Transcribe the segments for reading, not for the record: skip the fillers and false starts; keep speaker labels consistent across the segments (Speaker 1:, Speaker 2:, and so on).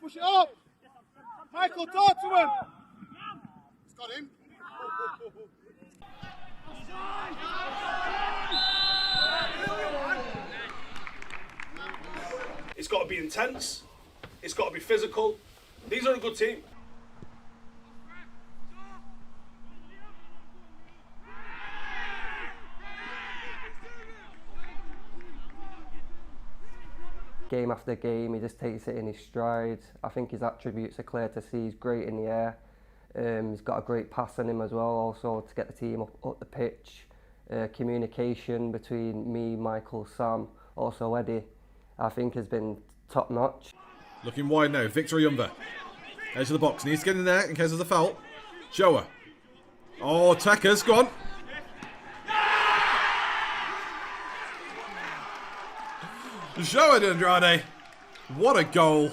Speaker 1: push it up. Michael, talk to him. It's got him.
Speaker 2: It's got to be intense. It's got to be physical. These are a good team.
Speaker 3: Game after game, he just takes it in his stride. I think his attributes are clear to see. He's great in the air. He's got a great pass on him as well, also to get the team up the pitch. Communication between me, Michael, Sam, also Eddie, I think has been top notch.
Speaker 4: Looking wide now, Victor Yumba. Edge of the box, needs to get in there in case there's a foul. Joa. Oh, Tekker's gone. Joa de Andrade. What a goal.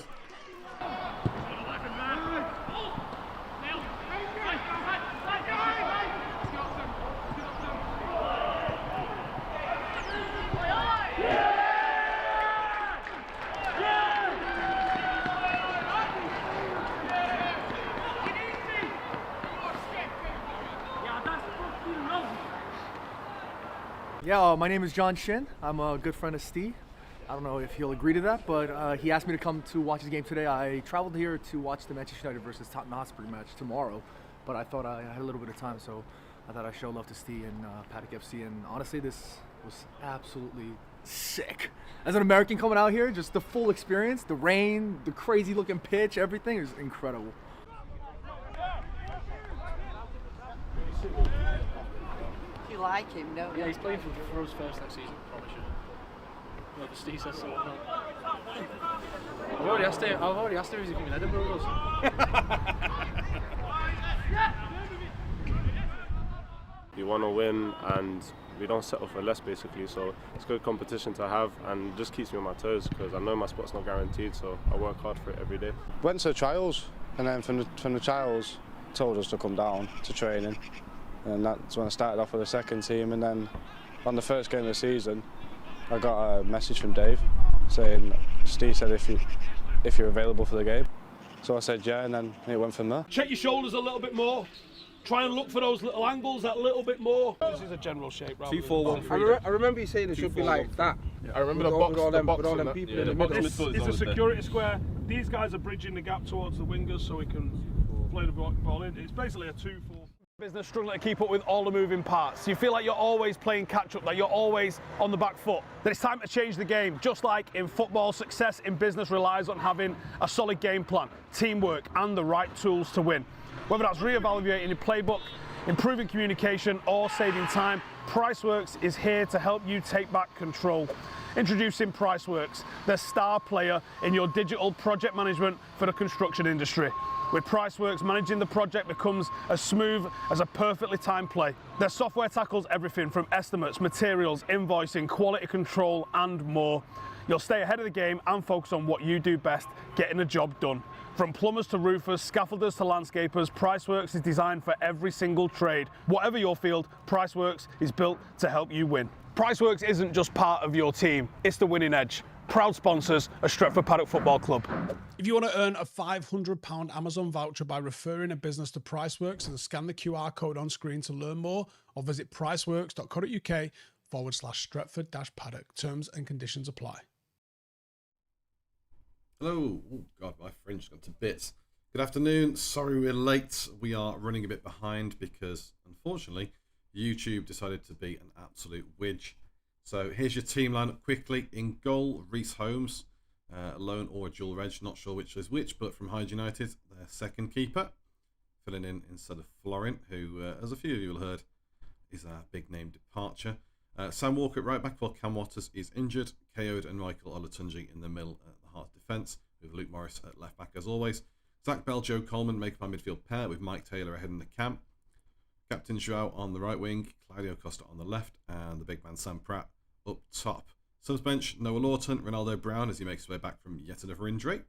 Speaker 5: Yeah, my name is John Shin. I'm a good friend of Steve. I don't know if he'll agree to that, but he asked me to come to watch his game today. I traveled here to watch the Manchester United versus Knutsford match tomorrow, but I thought I had a little bit of time, so I thought I'd show love to Steve and Paddock FC. And honestly, this was absolutely sick. As an American coming out here, just the full experience, the rain, the crazy looking pitch, everything is incredible.
Speaker 6: You like him, don't you?
Speaker 7: Yeah, he's playing for us first next season, I promise you. No, but Steve says so. I've already asked him if he's coming Edinburgh with us.
Speaker 8: We want to win and we don't settle for less basically, so it's good competition to have and just keeps me on my toes because I know my spot's not guaranteed, so I work hard for it every day.
Speaker 9: Went to trials and then from the trials told us to come down to training. And that's when I started off with the second team, and then on the first game of the season I got a message from Dave saying Steve said if you're available for the game. So I said yeah, and then it went from there.
Speaker 2: Check your shoulders a little bit more. Try and look for those little angles that little bit more.
Speaker 1: This is a general shape.
Speaker 10: 2-4-1-3.
Speaker 1: I remember you saying it should be like that.
Speaker 10: Yeah. I remember the box
Speaker 1: with all people in the middle.
Speaker 2: It's a security square. These guys are bridging the gap towards the wingers so we can play the ball in. It's basically a 2-4. Business struggling to keep up with all the moving parts. You feel like you're always playing catch up, that you're always on the back foot. That it's time to change the game. Just like in football, success in business relies on having a solid game plan, teamwork, and the right tools to win. Whether that's re-evaluating your playbook, improving communication, or saving time, Priceworks is here to help you take back control. Introducing Priceworks, the star player in your digital project management for the construction industry. With Priceworks, managing the project becomes as smooth as a perfectly timed play. Their software tackles everything from estimates, materials, invoicing, quality control, and more. You'll stay ahead of the game and focus on what you do best, getting the job done. From plumbers to roofers, scaffolders to landscapers, Priceworks is designed for every single trade. Whatever your field, Priceworks is built to help you win. Priceworks isn't just part of your team, it's the winning edge. Proud sponsors of Stretford Paddock Football Club.
Speaker 11: If you want to earn a £500 Amazon voucher by referring a business to Priceworks, then scan the QR code on screen to learn more or visit priceworks.co.uk/Stretford-Paddock. Terms and conditions apply.
Speaker 4: Hello. Oh, God, my fringe got to bits. Good afternoon. Sorry we're late. We are running a bit behind because, unfortunately, YouTube decided to be an absolute widge. So here's your team lineup quickly. In goal, Reece Holmes, lone or a dual reg, not sure which is which, but from Hyde United, their second keeper, filling in instead of Florent, who, as a few of you will heard, is a big name departure. Sam Walker at right back while Cam Waters is injured. KO'd and Michael Olatunji in the middle at the Hearts defence, with Luke Morris at left back as always. Zach Bell, Joe Coleman make my midfield pair with Mike Taylor ahead in the camp. Captain Joao on the right wing, Claudio Costa on the left, and the big man Sam Pratt up top. Subs bench, Noah Lawton, Ronaldo Brown as he makes his way back from yet another injury.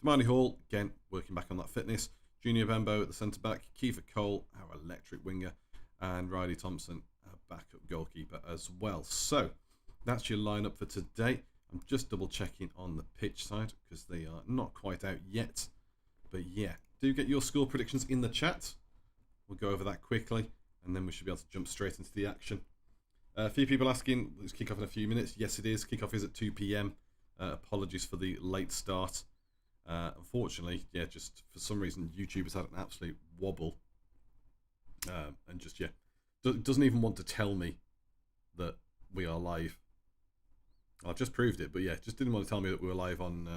Speaker 4: Damani Hall, again, working back on that fitness. Junior Bembo at the centre back, Kiefer Cole, our electric winger, and Riley Thompson, backup goalkeeper as well. So, that's your lineup for today. I'm just double checking on the pitch side because they are not quite out yet. But yeah, do get your score predictions in the chat. We'll go over that quickly and then we should be able to jump straight into the action. A few people asking, it's kick off in a few minutes. Yes, it is. Kick off is at 2 p.m. Apologies for the late start. Unfortunately, yeah, just for some reason, YouTube has had an absolute wobble. And just, yeah, doesn't even want to tell me that we are live. I've just proved it, but yeah, just didn't want to tell me that we were live on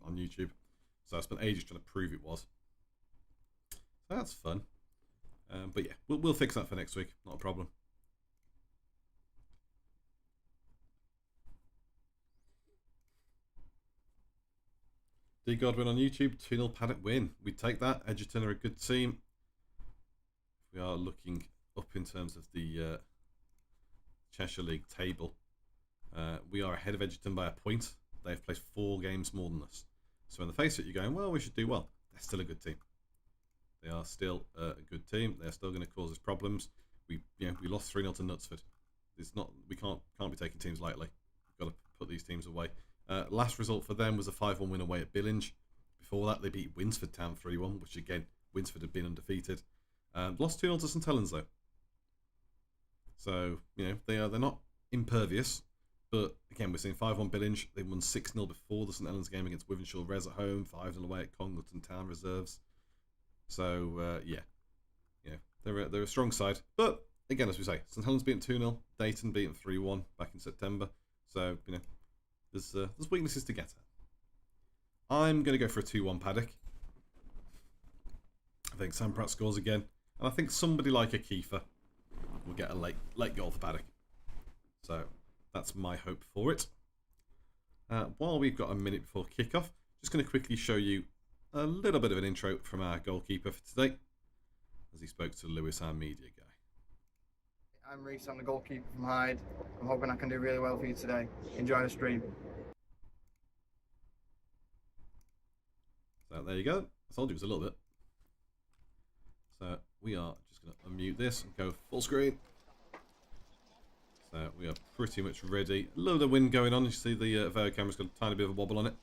Speaker 4: YouTube. So I spent ages trying to prove it was. So that's fun. But yeah, we'll fix that for next week. Not a problem. D Godwin on YouTube, 2-0 Paddock win. We take that. Egerton are a good team. We are looking up in terms of the Cheshire League table. We are ahead of Egerton by a point. They've played 4 games more than us. So in the face of it, you're going, well, we should do well. They're still a good team. They are still a good team. They're still going to cause us problems. We lost 3-0 to Knutsford. It's not, we can't be taking teams lightly. We've got to put these teams away. Last result for them was a 5-1 win away at Billinge. Before that, they beat Winsford Town 3-1, which again, Winsford had been undefeated. Lost 2-0 to St Helens though. So they're not impervious. But again, we're seeing 5-1 Billinge. They won 6-0 before the St Helens game against Wivenshaw Res at home. 5-0 away at Congleton Town reserves. So yeah, they're a strong side. But again, as we say, St Helens beaten 2-0. Dayton beaten 3-1 back in September. So there's weaknesses to get at. I'm going to go for a 2-1 Paddock. I think Sam Pratt scores again, and I think somebody like a Kiefer will get a late goal for Paddock. So that's my hope for it. While we've got a minute before kickoff, just going to quickly show you a little bit of an intro from our goalkeeper for today, as he spoke to Lewis, our media guy.
Speaker 10: I'm Reece, I'm the goalkeeper from Hyde. I'm hoping I can do really well for you today. Enjoy the stream.
Speaker 4: So there you go. I told you it was a little bit. So we are just going to unmute this and go full screen. So we are pretty much ready. A little bit of wind going on. You see the VO camera's got a tiny bit of a wobble on it.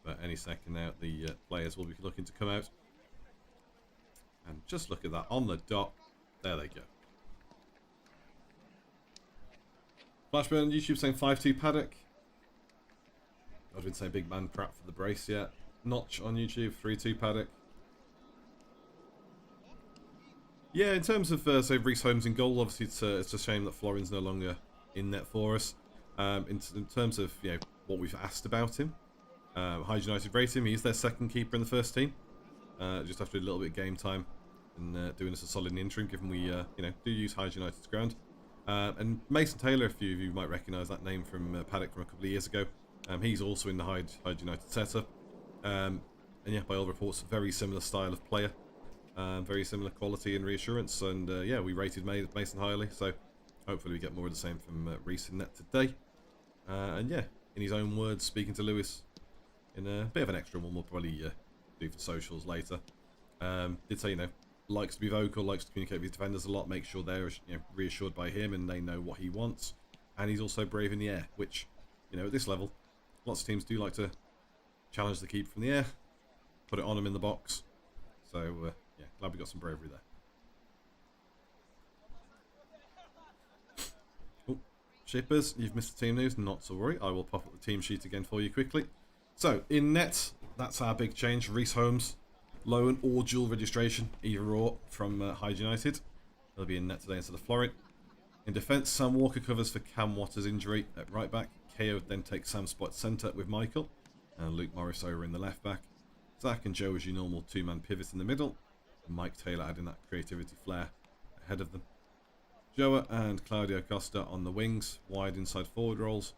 Speaker 4: But any second now, the players will be looking to come out. And just look at that on the dot. There they go. Flashburn on YouTube saying 5-2 Paddock. I've been saying big man Pratt for the brace yet. Notch on YouTube 3-2 Paddock. Yeah, in terms of say Reece Holmes in goal, obviously it's a shame that Florin's no longer in net for us. In terms of what we've asked about him, Hyde United rate him. He's their second keeper in the first team. Just after a little bit of game time and doing us a solid interim, given we do use Hyde United's ground. And Mason Taylor, a few of you might recognise that name from Paddock from a couple of years ago. He's also in the Hyde United setup. And yeah, by all reports, very similar style of player. Very similar quality and reassurance. And yeah, we rated Mason highly. So hopefully we get more of the same from Reece in net today. And yeah, in his own words, speaking to Lewis in a bit of an extra one, we'll probably do for socials later. Did say, likes to be vocal, likes to communicate with his defenders a lot, make sure they're reassured by him and they know what he wants. And he's also brave in the air, which, at this level, lots of teams do like to challenge the keeper from the air, put it on him in the box. So, yeah, glad we got some bravery there. Oh, Shippers, you've missed the team news, not to worry. I will pop up the team sheet again for you quickly. So, in net, that's our big change. Reece Holmes, loan or dual registration, either or, from Hyde United. He'll be in net today instead of Florin. In defence, Sam Walker covers for Cam Waters' injury at right back. KO then takes Sam's spot centre with Michael. And Luke Morris over in the left back. Zach and Joe as your normal two-man pivot in the middle. And Mike Taylor adding that creativity flair ahead of them. Joa and Claudio Costa on the wings, wide inside forward roles.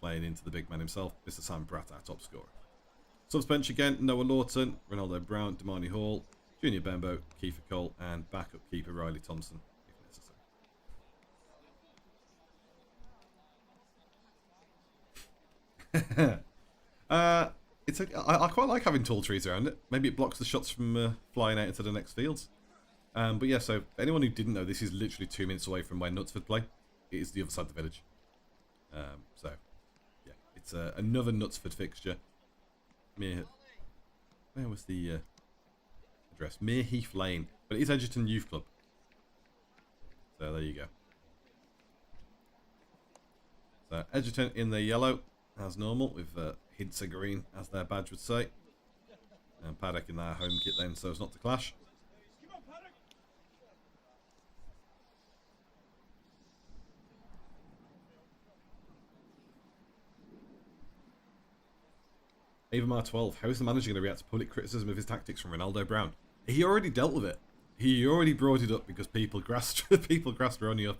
Speaker 4: Playing into the big man himself, Mr. Sam Pratt, our top scorer. Subs bench again, Noah Lawton, Ronaldo Brown, Damani Hall, Junior Bembo, Kiefer Cole, and backup keeper Riley Thompson, if necessary. I quite like having tall trees around it. Maybe it blocks the shots from flying out into the next fields. But yeah, so anyone who didn't know, this is literally 2 minutes away from where Knutsford play. It is the other side of the village. So It's another Knutsford fixture. Where was the address? Mere Heath Lane. But it is Egerton Youth Club. So there you go. So Egerton in their yellow, as normal, with hints of green, as their badge would say. And Paddock in their home kit then, so as not to clash. Avamar 12, how is the manager going to react to public criticism of his tactics from Ronaldo Brown? He already dealt with it. He already brought it up because people grassed Ronnie up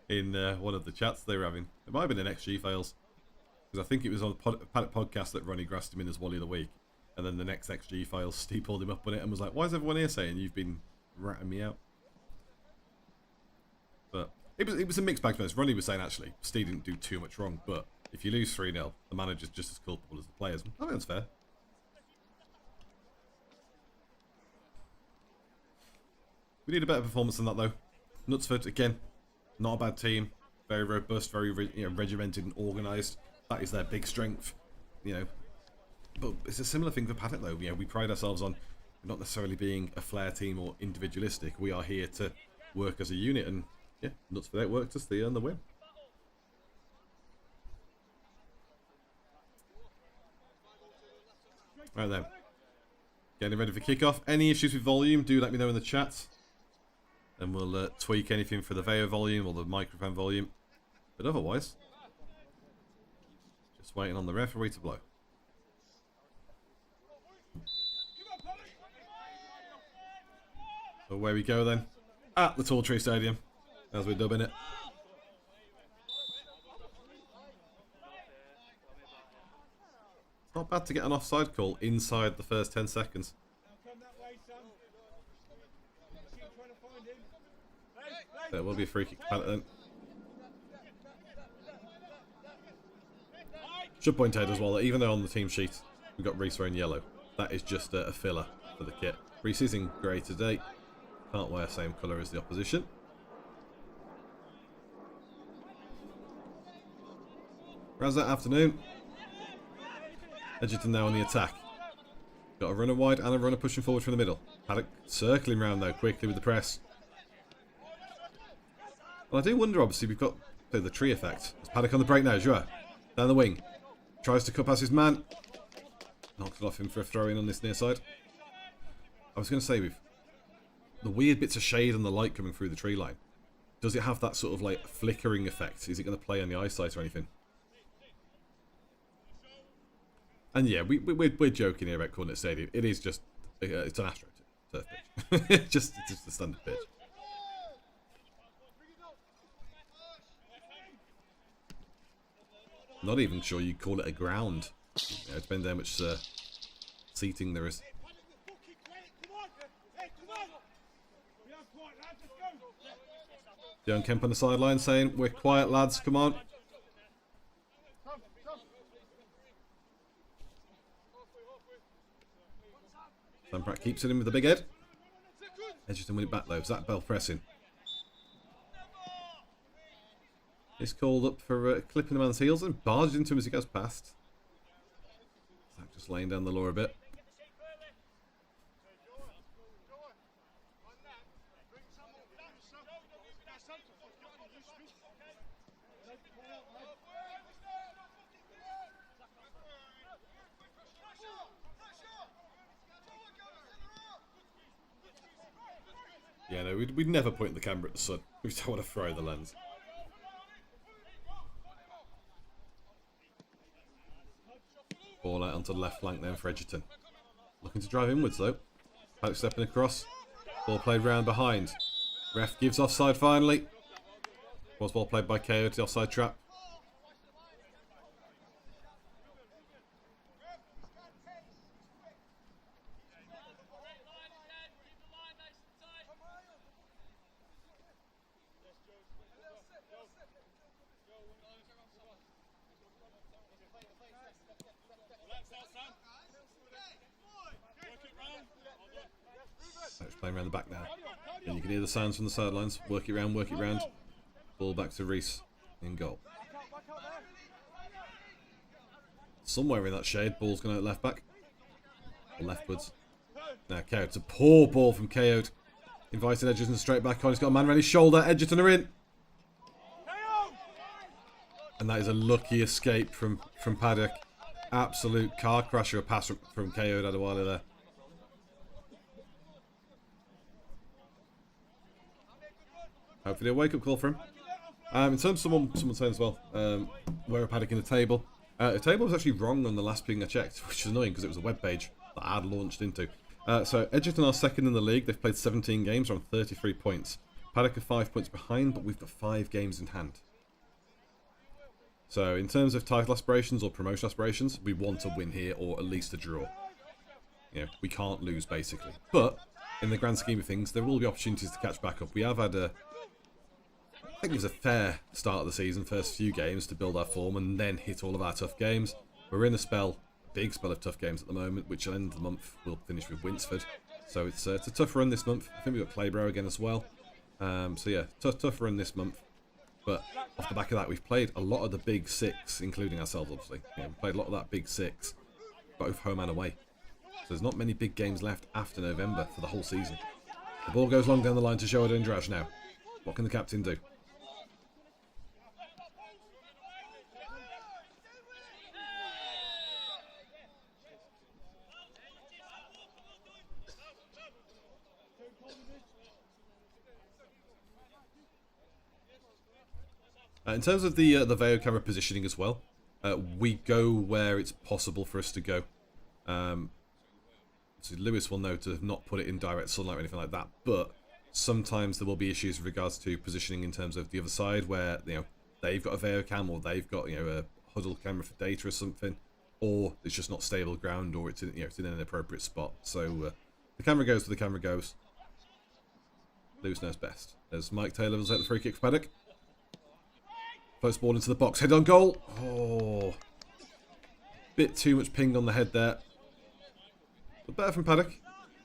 Speaker 4: in one of the chats they were having. It might have been an XG Fails. Because I think it was on the Paddock podcast that Ronnie grassed him in as Wally of the Week. And then the next XG Files, Steve pulled him up on it and was like, why is everyone here saying you've been ratting me out? But it was a mixed bag for this. Ronnie was saying, actually, Steve didn't do too much wrong, but if you lose 3-0, the manager's just as culpable as the players. I think that's fair. We need a better performance than that, though. Knutsford, again, not a bad team. Very robust, very regimented and organised. That is their big strength, But it's a similar thing for Paddock, though. We pride ourselves on not necessarily being a flair team or individualistic. We are here to work as a unit, and yeah, Knutsford outworked us. They earned the win. Right then, getting ready for kickoff. Any issues with volume, do let me know in the chat. And we'll tweak anything for the VEO volume or the microphone volume. But otherwise, just waiting on the referee to blow. So away we go then, at the Tall Tree Stadium, as we're dubbing it. It's not bad to get an offside call inside the first 10 seconds. There will be a free kick to Paddock then. Should point out as well that even though on the team sheet we've got Reese wearing yellow, that is just a filler for the kit. Reese is in grey today. Can't wear same colour as the opposition. How's that afternoon? Egerton now on the attack. Got a runner wide and a runner pushing forward from the middle. Paddock circling round though quickly with the press. Well, I do wonder, obviously, we've got the tree effect. It's Paddock on the break now, Joua. Down the wing. Tries to cut past his man. Knocks it off him for a throw in on this near side. I was going to say, with the weird bits of shade and the light coming through the tree line, does it have that sort of like flickering effect? Is it going to play on the eyesight or anything? And yeah, we're joking here about calling it stadium. It is just, it's an Astro turf pitch. It's just a standard pitch. Not even sure you'd call it a ground. It depends how much seating there is. Young Kemp on the sideline saying, we're quiet lads, come on. Sam Pratt keeps it in with the big head. Egerton win it back though. Zach Bell pressing. He's called up for clipping the man's heels and barged into him as he goes past. Zach just laying down the law a bit. Yeah, no, we'd never point the camera at the sun. We just don't want to throw the lens. Ball out onto the left flank then for Egerton. Looking to drive inwards though. Paddock stepping across. Ball played round behind. Ref gives offside finally. Was ball played by KO to the offside trap. It's playing around the back now. And you can hear the sounds from the sidelines. Work it round, work it round. Ball back to Reese in goal. somewhere in that shade. Ball's going to left back. Or leftwards. Now KO. It's a poor ball from KO. Invited Egerton straight back on. He's got a man around his shoulder. Egerton are in. And that is a lucky escape from Paddock. Absolute car crasher. A pass from KO Adewale there. Hopefully a wake-up call for him. In terms of someone saying as well, where are Paddock in the table? The table was actually wrong on the last ping I checked, which is annoying because it was a web page that I had launched into. So Egerton are second in the league. They've played 17 games, are on 33 points. Paddock are 5 points behind, but we've got 5 games in hand. So in terms of title aspirations or promotion aspirations, we want to win here or at least a draw. You know, we can't lose basically. But in the grand scheme of things, there will be opportunities to catch back up. We have had I think it was a fair start of the season, first few games to build our form and then hit all of our tough games. We're in a big spell of tough games at the moment, which at the end of the month we'll finish with Knutsford. So it's a tough run this month. I think we've got Clayborough again as well. So yeah, tough run this month. But off the back of that, we've played a lot of the big six, including ourselves obviously. Yeah, we've played a lot of that big six, both home and away. So there's not many big games left after November for the whole season. The ball goes long down the line to Joe Andrade now. What can the captain do? In terms of the Veo camera positioning as well, we go where it's possible for us to go. So Lewis will know to not put it in direct sunlight or anything like that, but sometimes there will be issues with regards to positioning in terms of the other side where, you know, they've got a Veo cam or they've got, you know, a huddle camera for data or something, or it's just not stable ground, or it's in, you know, it's in an inappropriate spot. So the camera goes where the camera goes. Lewis knows best. As Mike Taylor will take the free kick for Paddock. Close ball into the box, head on goal. Oh, bit too much ping on the head there. But better from Paddock.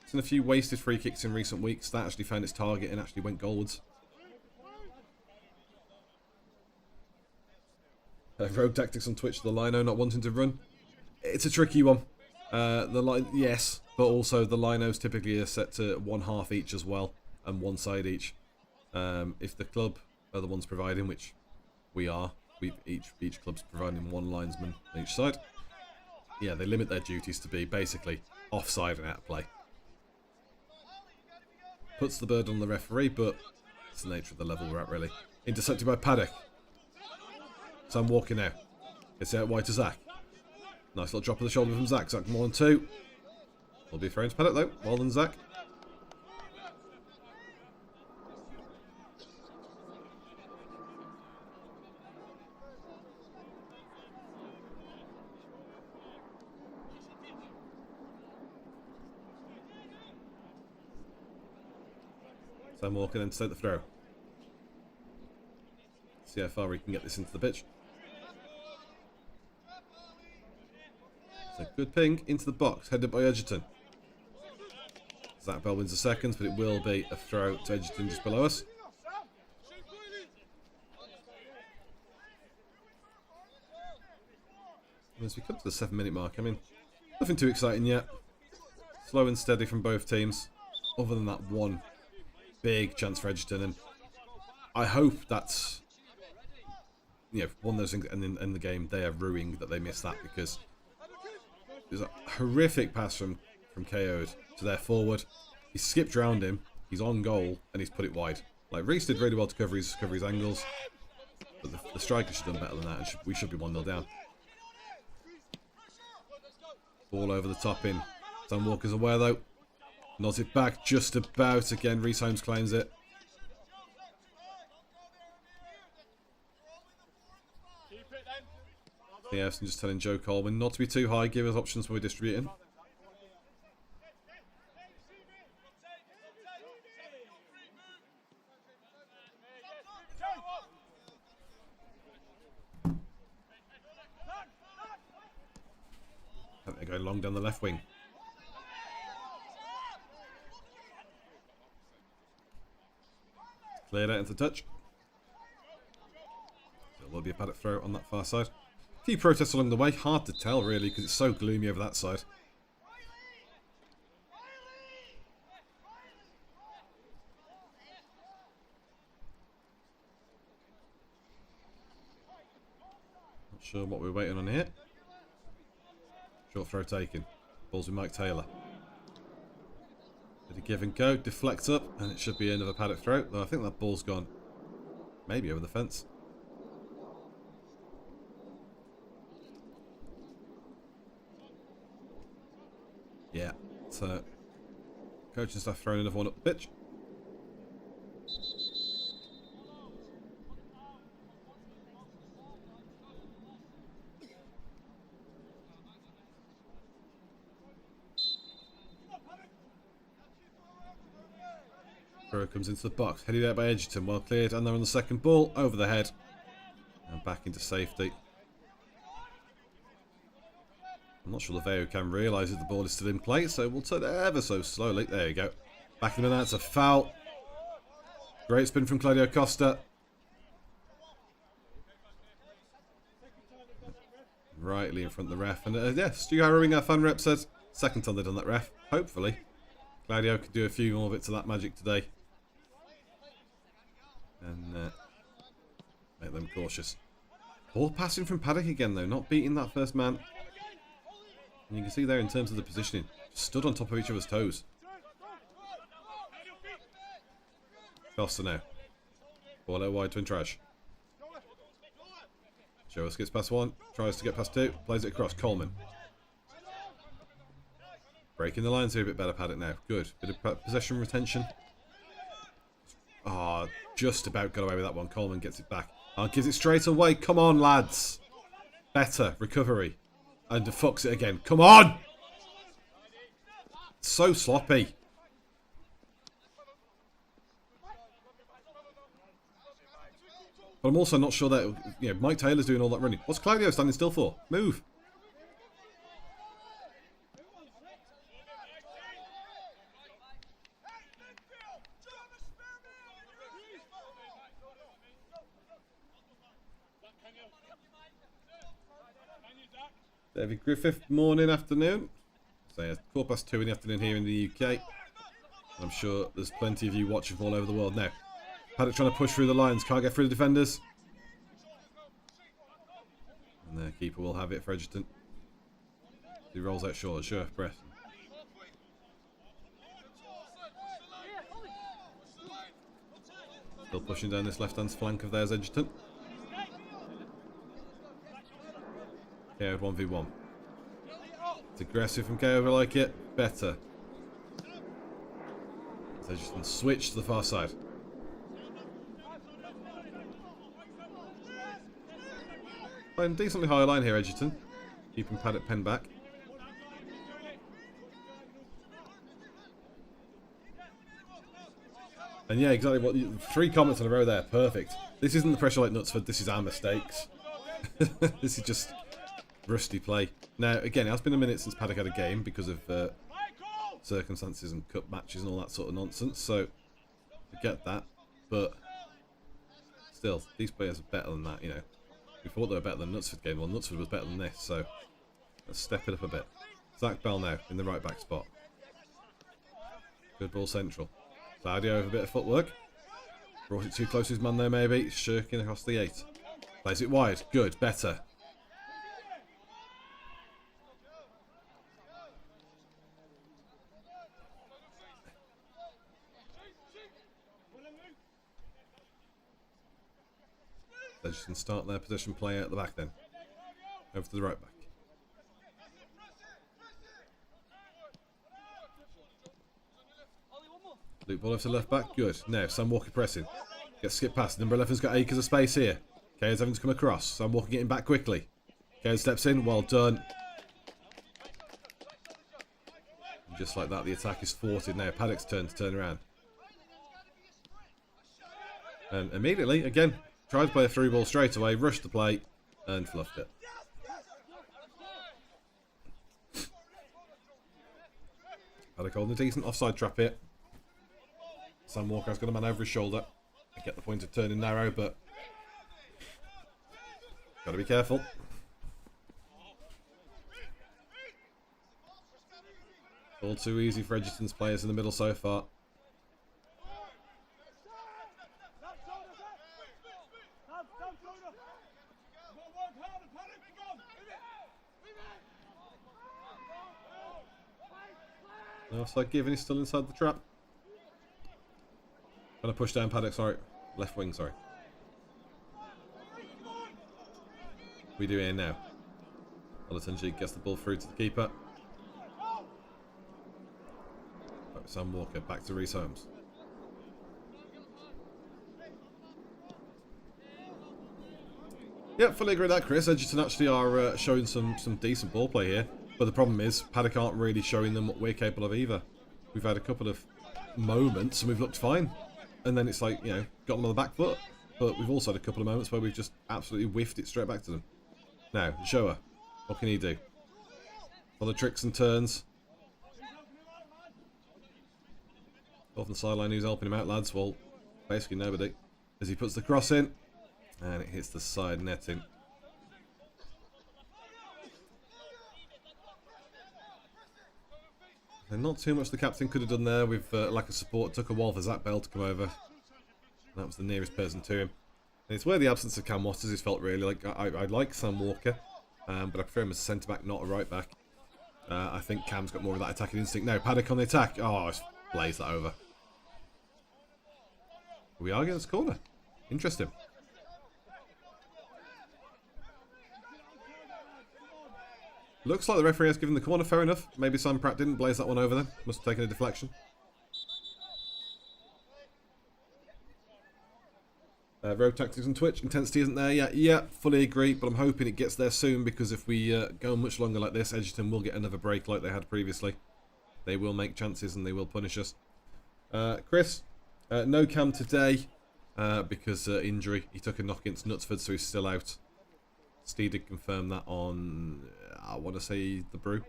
Speaker 4: Seen a few wasted free kicks in recent weeks. That actually found its target and actually went goalwards. Rogue Tactics on Twitch, the Lino not wanting to run. It's a tricky one. Yes, but also the Linos typically are set to 1/2 each as well, and one side each. If the club are the ones providing, which we are, each club's providing one linesman on each side. Yeah, they limit their duties to be basically offside and out of play. Puts the burden on the referee, but it's the nature of the level we're at, really. Intercepted by Paddock. Sam Walker now. It's out wide to Zach. Nice little drop of the shoulder from Zach. Zach 1-2. Will be fair to Paddock though. Well done, Zach. Sam Walker then to take the throw. See how far we can get this into the pitch. So good ping into the box, headed by Egerton. Zach Bell wins the seconds, but it will be a throw to Egerton just below us. And as we come to the 7-minute mark, I mean, nothing too exciting yet. Slow and steady from both teams, other than that one big chance for Egerton, and I hope that's, you know, one of those things, and in the game they are ruining that they missed that, because there's a horrific pass from KO'd to their forward. He skipped around him, he's on goal, and he's put it wide. Like, Reese did really well to cover his angles, but the striker should have done better than that, and we should be 1-0 down. Ball over the top in. Sam Walker's aware though. Nods it back just about again. Reese Holmes claims it. Yes, and just telling Joe Coleman not to be too high, give us options when we're distributing. I think they're going long down the left wing. Cleared out into touch. So there will be a Paddock throw on that far side. A few protests along the way. Hard to tell, really, because it's so gloomy over that side. Not sure what we're waiting on here. Short throw taken. Ball's with Mike Taylor. Bit of give and go. Deflects up, and it should be another Paddock throw. Though I think that ball's gone maybe over the fence. Yeah, so coaching staff throwing another one up the pitch. Throw comes into the box, headed out by Egerton, well cleared, and they're on the second ball, over the head, and back into safety. I'm not sure the VAR can realise that the ball is still in play, so we'll turn it ever so slowly. There you go. Back in the minute, it's a foul. Great spin from Claudio Costa. Rightly in front of the ref. And yeah, Stu Harrowing, our fan rep, said second time they've done that, ref. Hopefully Claudio could do a few more bits of that magic today. And make them cautious. Ball passing from Paddock again, though. Not beating that first man. And you can see there in terms of the positioning, stood on top of each other's toes. Costa now. Ball out wide to Trash. Joas gets past one, tries to get past two, plays it across. Coleman. Breaking the lines here a bit better, Paddock now. Good. Bit of possession retention. Ah, just about got away with that one. Coleman gets it back. Gives it straight away. Come on, lads. Better. Recovery. And fucks it again. Come on! So sloppy. But I'm also not sure that, you know, Mike Taylor's doing all that running. What's Claudio standing still for? Move. David Griffith, morning, afternoon. So yeah, 2:15 in the afternoon here in the UK. I'm sure there's plenty of you watching from all over the world now. Paddock trying to push through the lines, can't get through the defenders. And the keeper will have it for Egerton. He rolls out short, sure, press. Still pushing down this left-hand flank of theirs, Egerton. KO 1v1. It's aggressive from KO, I like it. Better. So Egerton switch to the far side. Playing decently high line here, Egerton. Keeping Paddock pen back. And yeah, exactly what 3 comments in a row there. Perfect. This isn't the pressure like Knutsford. This is our mistakes. This is just rusty play. Now, again, it has been a minute since Paddock had a game because of circumstances and cup matches and all that sort of nonsense. So, I get that. But still, these players are better than that, you know. We thought they were better than Knutsford game. Well, Knutsford was better than this, so let's step it up a bit. Zach Bell now in the right back spot. Good ball central. Claudio with a bit of footwork. Brought it too close to his man there, maybe. Shirking across the 8. Plays it wide. Good. Better. They just can start their possession play at the back then. Over to the right back. Luke ball over to the left back. Good. Now, Sam Walker pressing. Gets skipped past. Number 11's got acres of space here. KO's having to come across. Sam Walker getting back quickly. KO steps in. Well done. And just like that, the attack is thwarted now. Paddock's turn to turn around. And immediately, again, tried to play a through ball straight away, rushed the play, and fluffed it. Paddock holding a decent offside trap here. Sam Walker has got a man over his shoulder. I get the point of turning narrow, but got to be careful. All too easy for Egerton's players in the middle so far. No offside given, he's still inside the trap. Trying to push down Paddock, sorry. Left wing, sorry. What are we doing here now? Olatunji gets the ball through to the keeper. Sam Walker, back to Reece Holmes. Yeah, fully agree with that, Chris. Egerton actually are showing some decent ball play here. But the problem is, Paddock aren't really showing them what we're capable of either. We've had a couple of moments and we've looked fine. And then it's like, you know, got them on the back foot. But we've also had a couple of moments where we've just absolutely whiffed it straight back to them. Now, Joa, what can he do? All the tricks and turns. Off the sideline, who's helping him out, lads? Well, basically nobody. As he puts the cross in, and it hits the side netting. And not too much the captain could have done there with lack of support. It took a while for Zach Bell to come over. That was the nearest person to him. And it's where the absence of Cam Waters has felt really. Like I like Sam Walker, but I prefer him as a centre-back, not a right-back. I think Cam's got more of that attacking instinct. Now, Paddock on the attack. Oh, it's blazed that over. We are against corner. Interesting. Looks like the referee has given the corner, fair enough. Maybe Sam Pratt didn't blaze that one over then. Must have taken a deflection. Road tactics on Twitch. Intensity isn't there yet. Yeah, fully agree, but I'm hoping it gets there soon because if we go much longer like this, Egerton will get another break like they had previously. They will make chances and they will punish us. Chris, no Cam today because injury. He took a knock against Knutsford, so he's still out. Steve did confirm that on, I want to say, the Brew.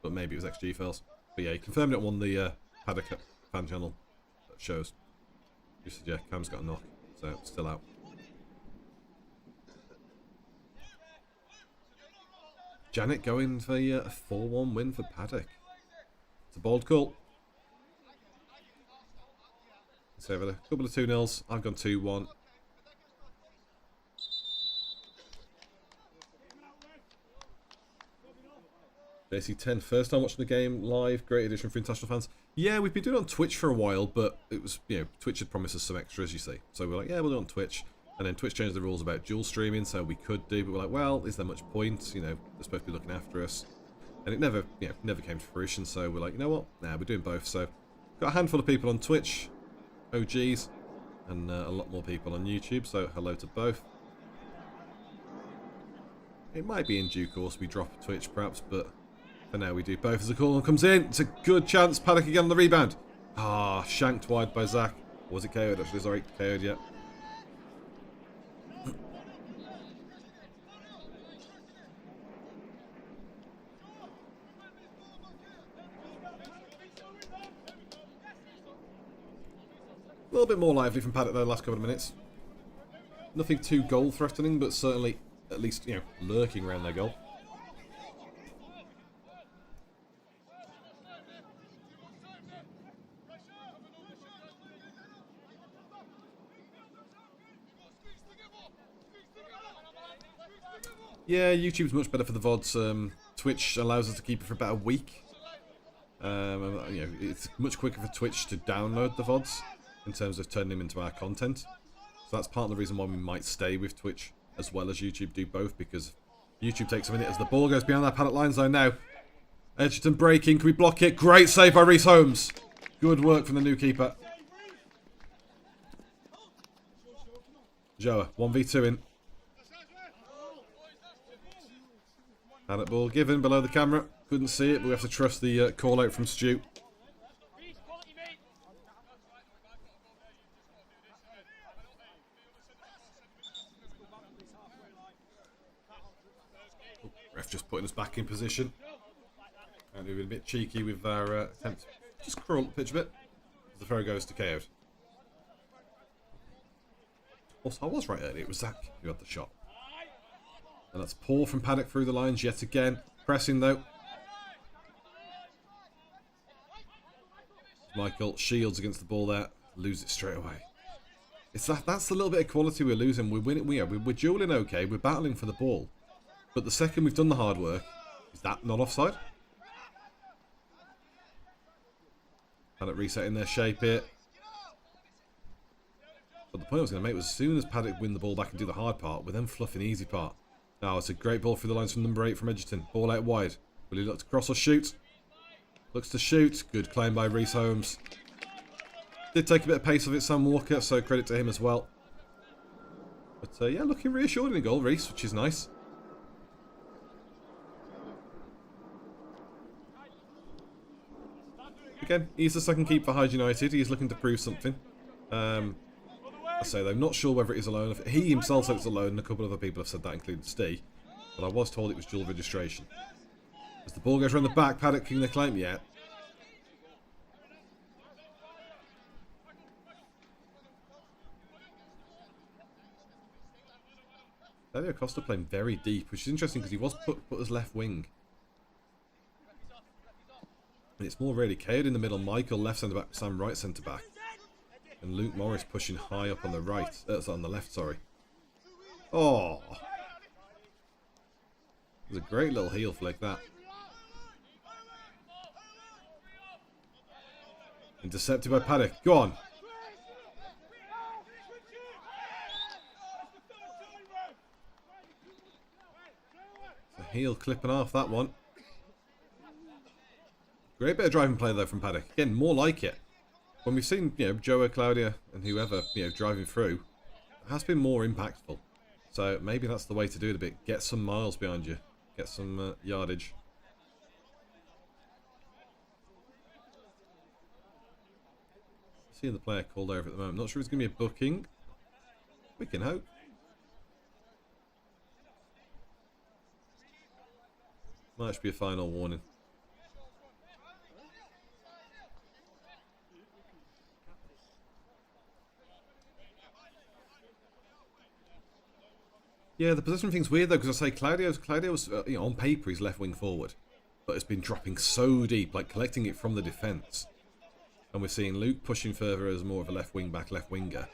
Speaker 4: But maybe it was XG Fails. But yeah, he confirmed it on the Paddock fan channel that shows. Just said, yeah, Cam's got a knock, so still out. Janet going for a 4-1 win for Paddock. It's a bold call. So over a couple of 2-0s. I've gone 2-1. JC10, first time watching the game live. Great edition for international fans. Yeah, we've been doing it on Twitch for a while, but it was, you know, Twitch had promised us some extras, you see. So we're like, yeah, we'll do it on Twitch. And then Twitch changed the rules about dual streaming, so we could do, but we're like, well, is there much point? You know, they're supposed to be looking after us. And it never, you know, never came to fruition, so we're like, you know what? Nah, we're doing both. So got a handful of people on Twitch, OGs, and a lot more people on YouTube, so hello to both. It might be in due course we drop Twitch perhaps, but for now we do both. As the call comes in, it's a good chance. Paddock again on the rebound. Ah, shanked wide by Zach. Or was it KO'd actually? Sorry, KO'd yet. A little bit more lively from Paddock though, the last couple of minutes. Nothing too goal threatening, but certainly at least, you know, lurking around their goal. Yeah, YouTube's much better for the VODs. Twitch allows us to keep it for about a week. You know, it's much quicker for Twitch to download the VODs in terms of turning them into our content. So that's part of the reason why we might stay with Twitch as well as YouTube, do both, because YouTube takes a minute as the ball goes behind that Paddock line zone now. Egerton breaking, can we block it? Great save by Reece Holmes. Good work from the new keeper. Joa, 1v2 in. Paddock ball given below the camera. Couldn't see it, but we have to trust the call out from Stu. Oh, ref just putting us back in position. And we've been a bit cheeky with our attempt. Just crawl up the pitch a bit. The throw goes to KO. Also, I was right earlier. It was Zach who had the shot. And that's poor from Paddock through the lines yet again. Pressing though. Michael shields against the ball there. Lose it straight away. It's that's the little bit of quality we're losing. We're winning. We're dueling okay. We're battling for the ball. But the second we've done the hard work, is that not offside? Paddock resetting their shape here. But the point I was going to make was as soon as Paddock win the ball back and do the hard part, we're then fluffing the easy part. Now it's a great ball through the lines from number 8 from Egerton. Ball out wide. Will he look to cross or shoot? Looks to shoot. Good claim by Reece Holmes. Did take a bit of pace of it, Sam Walker, so credit to him as well. But yeah, looking reassured in the goal, Reece, which is nice. Again, he's the second keeper for Hyde United. He's looking to prove something. I say though, not sure whether it is alone. He himself said it's alone, and a couple of other people have said that, including Steve. But I was told it was dual registration. As the ball goes around the back, Paddock can they claim yet? Claudio Costa playing very deep, which is interesting because he was put as left wing. And it's more really Cade in the middle, Michael left centre back, Sam right centre back. And Luke Morris pushing high up on the right. On the left, sorry. Oh. It was a great little heel flick, that. Intercepted by Paddock. Go on. The heel clipping off that one. Great bit of driving play though from Paddock. Again, more like it. When we've seen, Joe, Claudia, and whoever, driving through, it has been more impactful. So maybe that's the way to do it a bit. Get some miles behind you. Get some yardage. Seeing the player called over at the moment. Not sure it's going to be a booking. We can hope. Might just be a final warning. Yeah, the position thing's weird though, because I say Claudio's on paper he's left wing forward, but it's been dropping so deep, like collecting it from the defence. And we're seeing Luke pushing further as more of a left wing back, left winger,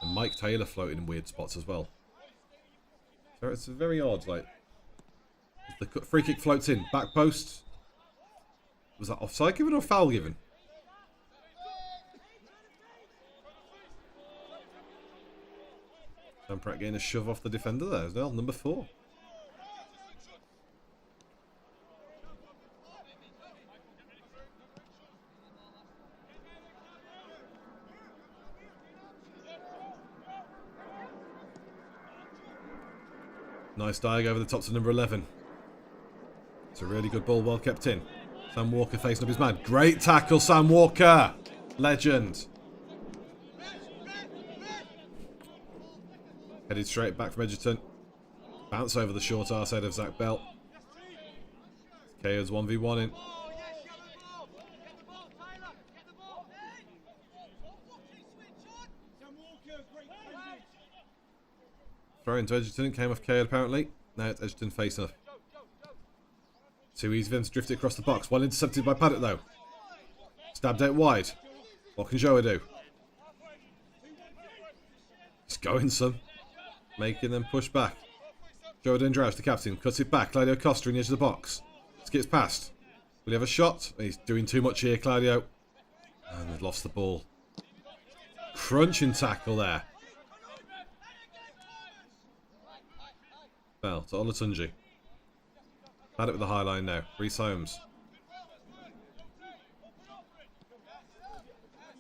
Speaker 4: and Mike Taylor floating in weird spots as well. So it's very odd. Like the free kick floats in, back post. Was that offside given or foul given? Sam Pratt getting a shove off the defender there as well, number 4. Nice dive over the top to number 11. It's a really good ball, well kept in. Sam Walker facing up his man. Great tackle, Sam Walker. Legend. Headed straight back from Egerton. Bounce over the short arse head of Zach Bell. KO's 1v1 in. Throw into Egerton. Came off KO apparently. Now it's Egerton facing up. Too easy for them to drift it across the box. Well intercepted by Paddock though. Stabbed out wide. What can Joa do? He's going some. Making them push back. Joe Dendrausch, the captain, cuts it back. Claudio Costa in the edge of the box. Skips past. Will he have a shot? He's doing too much here, Claudio. And they've lost the ball. Crunching tackle there. Bell to Olatunji. Had it with the high line now. Reece Holmes.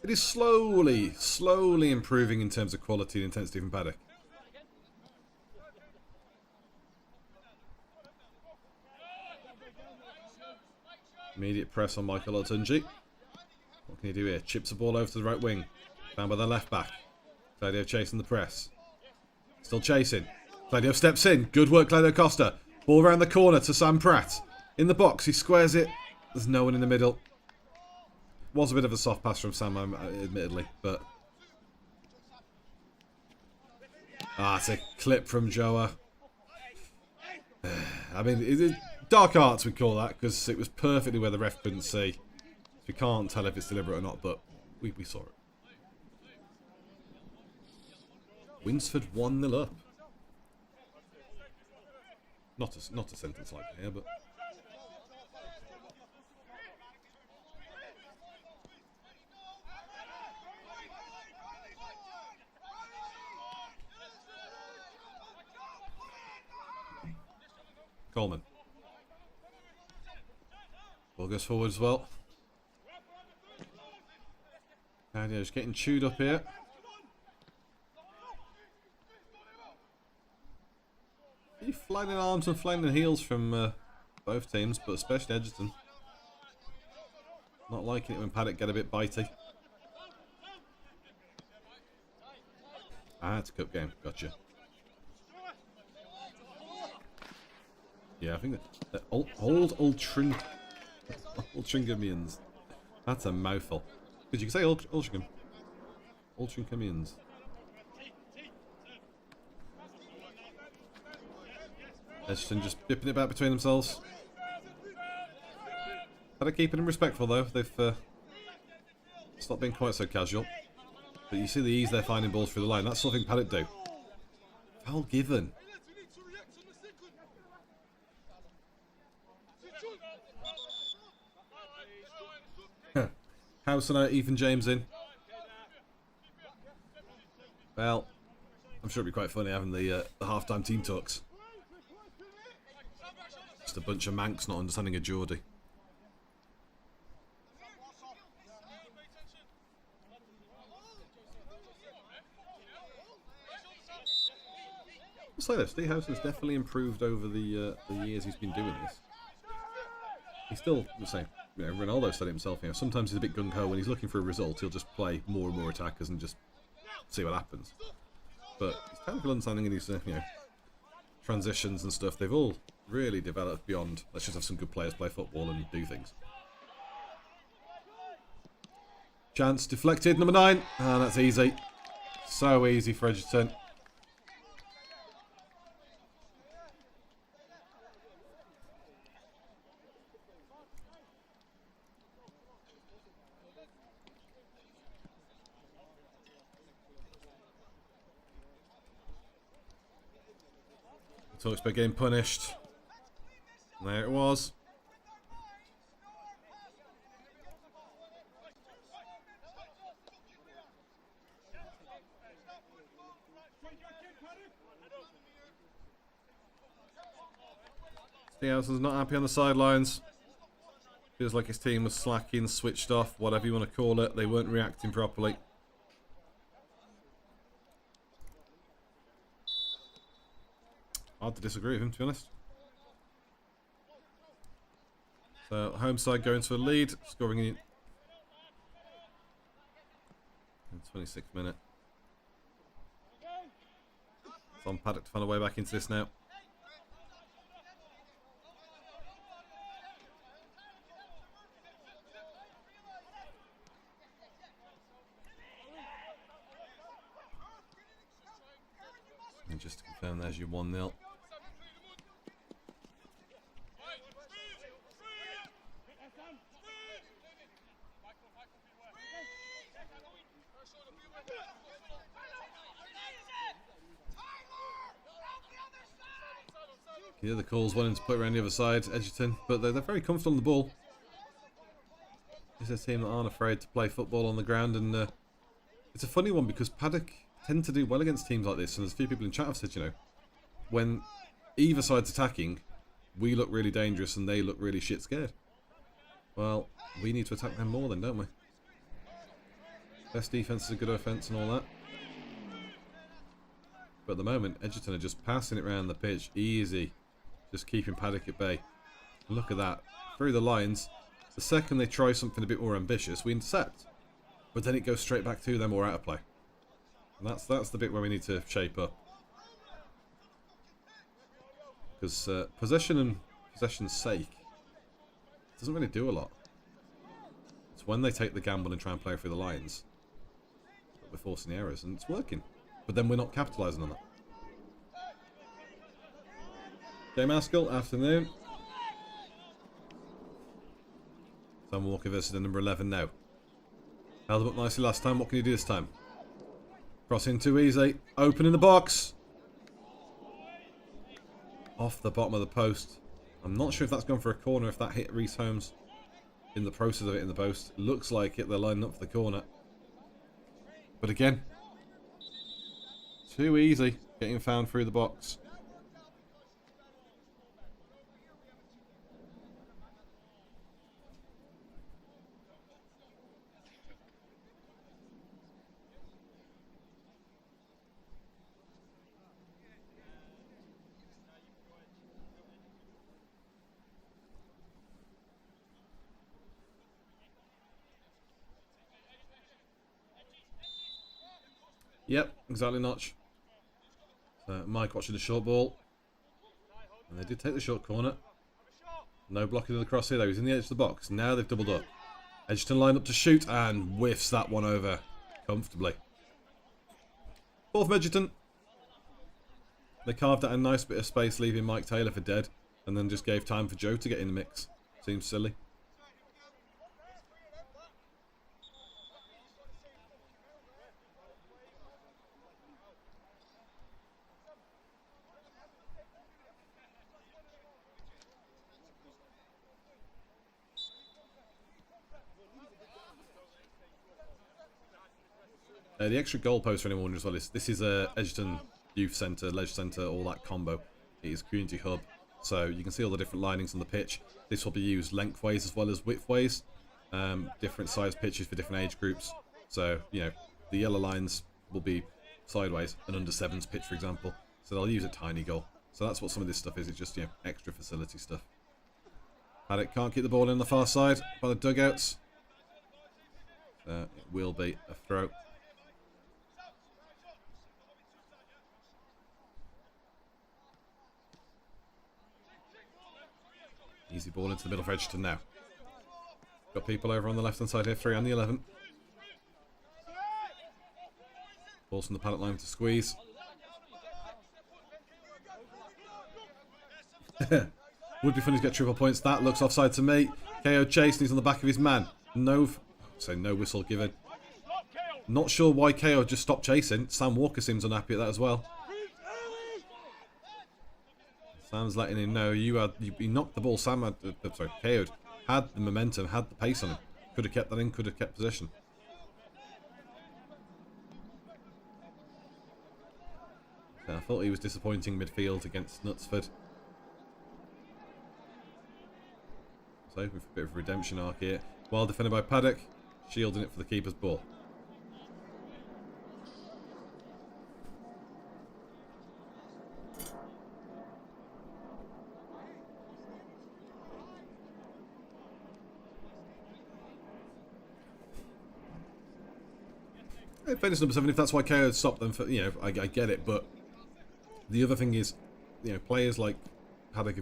Speaker 4: It is slowly improving in terms of quality and intensity from Paddock. Immediate press on Michael Olatunji. What can he do here? Chips the ball over to the right wing. Found by the left back. Claudio chasing the press. Still chasing. Claudio steps in. Good work, Claudio Costa. Ball around the corner to Sam Pratt. In the box, he squares it. There's no one in the middle. Was a bit of a soft pass from Sam, admittedly, but... it's a clip from Joa. I mean, dark arts we call that, because it was perfectly where the ref couldn't see. We can't tell if it's deliberate or not, but We saw it. Winsford 1-0 up. Not a sentence like that here, but... Coleman. Ball goes forward as well. And yeah, just getting chewed up here. Pretty flying in arms and flying in heels from both teams, but especially Egerton. Not liking it when Paddock get a bit bitey. Ah, it's a cup game. Gotcha. Yeah, I think that Ultringhamians. That's a mouthful. Because you can say Ultringhamians. Egerton just dipping it back between themselves. Had to keep it respectful though. They've stopped being quite so casual. But you see the ease they're finding balls through the line. That's something Paddock do. Foul given. House and Ethan James in. Well, I'm sure it'd be quite funny having the half-time team talks. Just a bunch of Mancs not understanding a Geordie. I'll say this, Steve House has definitely improved over the years he's been doing this. He's still the same. You know, Ronaldo said it himself, you know, sometimes he's a bit gung-ho. When he's looking for a result, he'll just play more and more attackers and just see what happens. But his technical understanding and his, you know, transitions and stuff, they've all really developed beyond, let's just have some good players play football and do things. Chance deflected, number 9. And that's easy. So easy for Egerton. Talks about getting punished. And there it was. Steelson's not happy on the sidelines. Feels like his team was slacking, switched off, whatever you want to call it. They weren't reacting properly. Hard to disagree with him, to be honest. So, home side going to a lead, scoring in 26th minute. It's on Paddock to find a way back into this now. And just to confirm, there's your 1-0. Yeah, the calls wanting to put around the other side, Egerton, but they're very comfortable on the ball. It's a team that aren't afraid to play football on the ground, and it's a funny one because Paddock tend to do well against teams like this, and there's a few people in chat have said, you know, when either side's attacking, we look really dangerous and they look really shit scared. Well, we need to attack them more then, don't we? Best defence is a good offence and all that. But at the moment, Egerton are just passing it around the pitch, easy. Just keeping Paddock at bay. Look at that. Through the lines. The second they try something a bit more ambitious, we intercept. But then it goes straight back to them or out of play. And that's the bit where we need to shape up. Because possession and possession's sake doesn't really do a lot. It's when they take the gamble and try and play through the lines that we're forcing the errors, and it's working. But then we're not capitalising on that. Game Askell, afternoon. Tom Walker versus the number 11 now. Held them up nicely last time. What can you do this time? Crossing too easy. Open in the box. Off the bottom of the post. I'm not sure if that's gone for a corner, if that hit Reece Holmes in the process of it in the post. Looks like it. They're lining up for the corner. But again, too easy getting found through the box. Yep, exactly, Notch. So Mike watching the short ball. And they did take the short corner. No blocking of the cross here though. He's in the edge of the box. Now they've doubled up. Egerton lined up to shoot and whiffs that one over comfortably. Ball from Egerton. They carved out a nice bit of space, leaving Mike Taylor for dead. And then just gave time for Joe to get in the mix. Seems silly. The extra goalpost for anyone wondering as well is this is a Egerton Youth Centre, Leisure Centre, all that combo. It is Community Hub, so you can see all the different linings on the pitch. This will be used lengthways as well as widthways. Different size pitches for different age groups. So, you know, the yellow lines will be sideways, an under 7s pitch, for example. So they'll use a tiny goal. So that's what some of this stuff is. It's just, you know, extra facility stuff. Paddock can't keep the ball in the far side by the dugouts. So it will be a throw. Easy ball into the middle for Egerton now. Got people over on the left hand side here, 3 on the 11. Balls from the Paddock line to squeeze. Would be funny to get triple points. That looks offside to me. KO chasing, he's on the back of his man. No whistle given. Not sure why KO just stopped chasing. Sam Walker seems unhappy at that as well. Sam's letting him know you knocked the ball. Sam had, KO'd, had the momentum, had the pace on him. Could have kept that in, could have kept possession. So I thought he was disappointing midfield against Knutsford. So hoping for a bit of a redemption arc here. Well defended by Paddock, shielding it for the keeper's ball. Fairness number 7, if that's why KO stopped them, for, you know, I get it, but the other thing is, you know, players like Paddock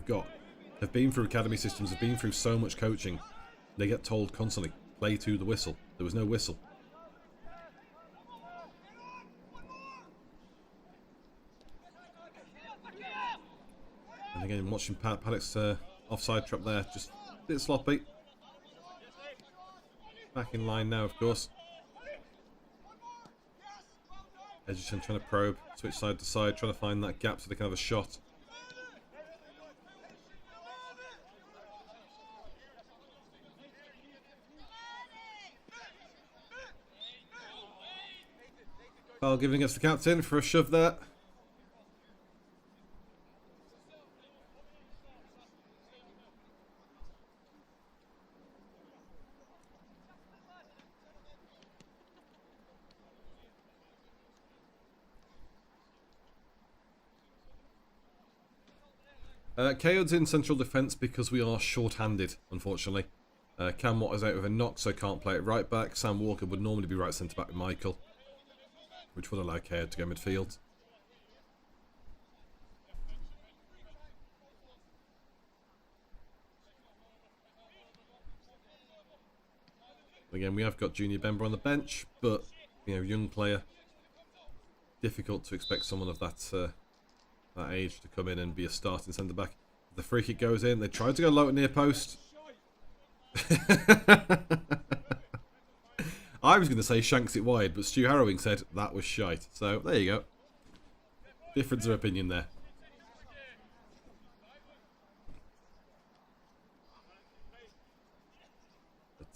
Speaker 4: have been through academy systems, have been through so much coaching, they get told constantly, play to the whistle. There was no whistle. And again, watching Paddock's offside trap there, just a bit sloppy. Back in line now, of course. Egerton trying to probe, switch side to side, trying to find that gap so they can have a shot. Foul given against the captain for a shove there. KO's in central defence because we are short-handed, unfortunately. Cam Watt is out with a knock, so can't play it right back. Sam Walker would normally be right centre-back with Michael, which would allow KO to go midfield. Again, we have got Junior Bember on the bench, but, you know, young player. Difficult to expect someone of that age to come in and be a starting centre-back. The free kick goes in. They tried to go low at near post. I was going to say shanks it wide, but Stu Harrowing said that was shite. So, there you go. Difference of opinion there.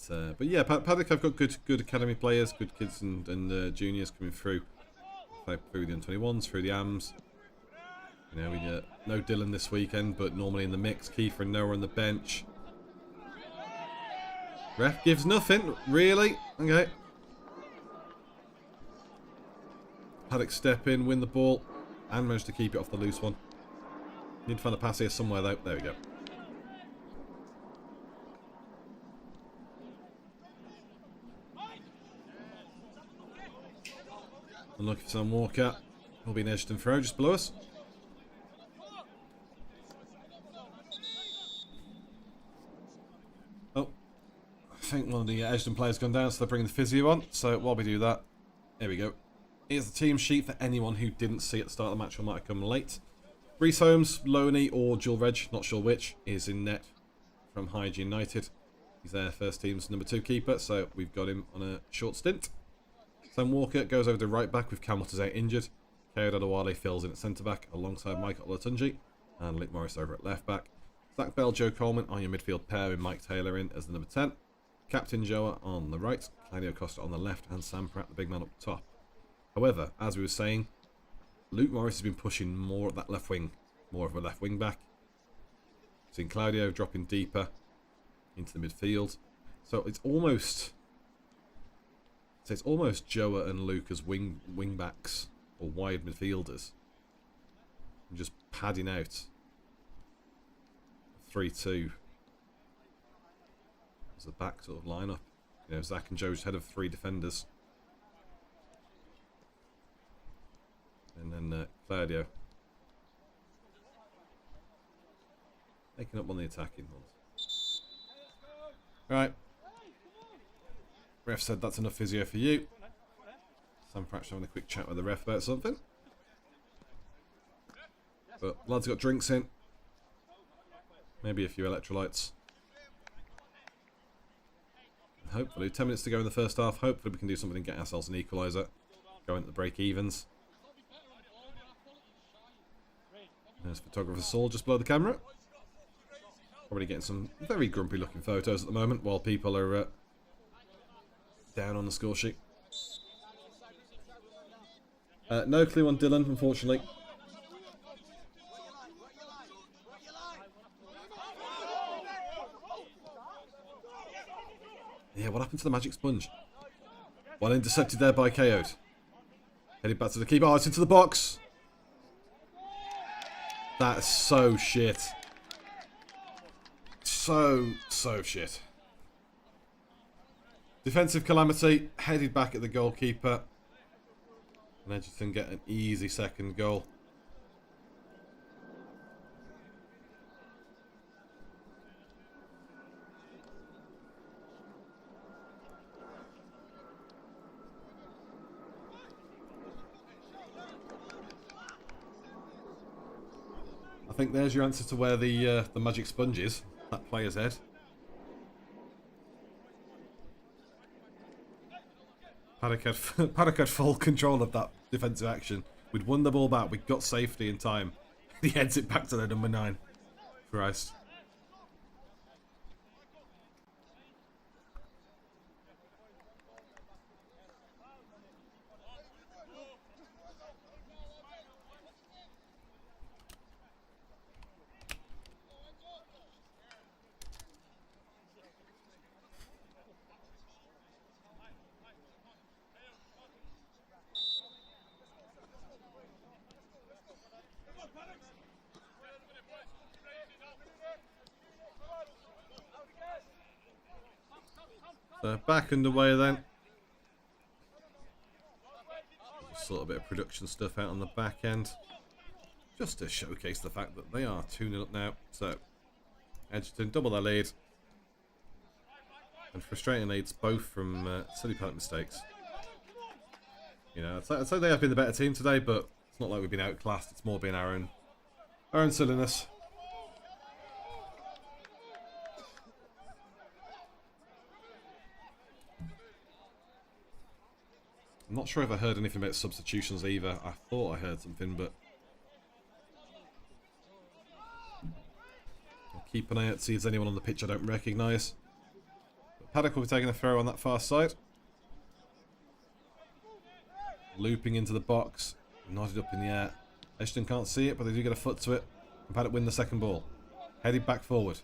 Speaker 4: But yeah, Paddock have got good academy players, good kids and juniors coming through the under-21s, through the AMs. You know, we no Dylan this weekend, but normally in the mix. Kiefer and Noah on the bench. Ref gives nothing, really? Okay. Paddock step in, win the ball, and manage to keep it off the loose one. Need to find the pass here somewhere though. There we go. Unlucky for Sam Walker. Will be an Egerton throw just below us. Oh, I think one of the Egerton players gone down, so they're bringing the physio on. So while we do that, there we go. Here's the team sheet for anyone who didn't see at the start of the match or might have come late. Reece Holmes, Loney or Joel Reg, not sure which, is in net from Hyde United. He's their first team's number 2 keeper, so we've got him on a short stint. Sam Walker goes over to right back with Cam Waters out injured. Keo Adewale fills in at centre back alongside Michael Olatunji and Luke Morris over at left back. Zach Bell, Joe Coleman on your midfield pair with Mike Taylor in as the number 10. Captain Joa on the right, Claudio Costa on the left, and Sam Pratt, the big man up top. However, as we were saying, Luke Morris has been pushing more at that left wing, more of a left wing back. Seeing Claudio dropping deeper into the midfield. So it's almost Joa and Luke as wing backs or wide midfielders. And just padding out 3-2 as the back sort of lineup. You know, Zach and Joe's head of 3 defenders. And then Claudio taking up one of the attacking ones. Right. Ref said that's enough physio for you. Sam Pratchett having a quick chat with the ref about something. But lads got drinks in. Maybe a few electrolytes. And hopefully, 10 minutes to go in the first half. Hopefully we can do something and get ourselves an equaliser. Go into the break-evens. There's photographer Saul just below the camera. Probably getting some very grumpy looking photos at the moment while people are down on the score sheet. No clue on Dylan, unfortunately. Yeah, what happened to the magic sponge? Well intercepted there by KO'd. Headed back to the keeper. Oh, it's into the box. That's so shit. So shit. Defensive calamity. Headed back at the goalkeeper. And Egerton get an easy second goal. I think there's your answer to where the magic sponge is. That player's head. Paddock had full control of that defensive action. We'd won the ball back. We got safety in time. He heads it back to their number 9. Christ. So back underway then. Sort of bit of production stuff out on the back end. Just to showcase the fact that they are 2-0 up now. So Egerton double their lead. And frustrating leads both from silly part mistakes. You know, I'd say they have been the better team today, but it's not like we've been outclassed. It's more been our own silliness. I'm not sure if I heard anything about substitutions either. I thought I heard something, but I'll keep an eye out, see if there's anyone on the pitch I don't recognise. Paddock will be taking a throw on that far side. Looping into the box, nodded up in the air. Egerton can't see it, but they do get a foot to it. And Paddock win the second ball. Headed back forward.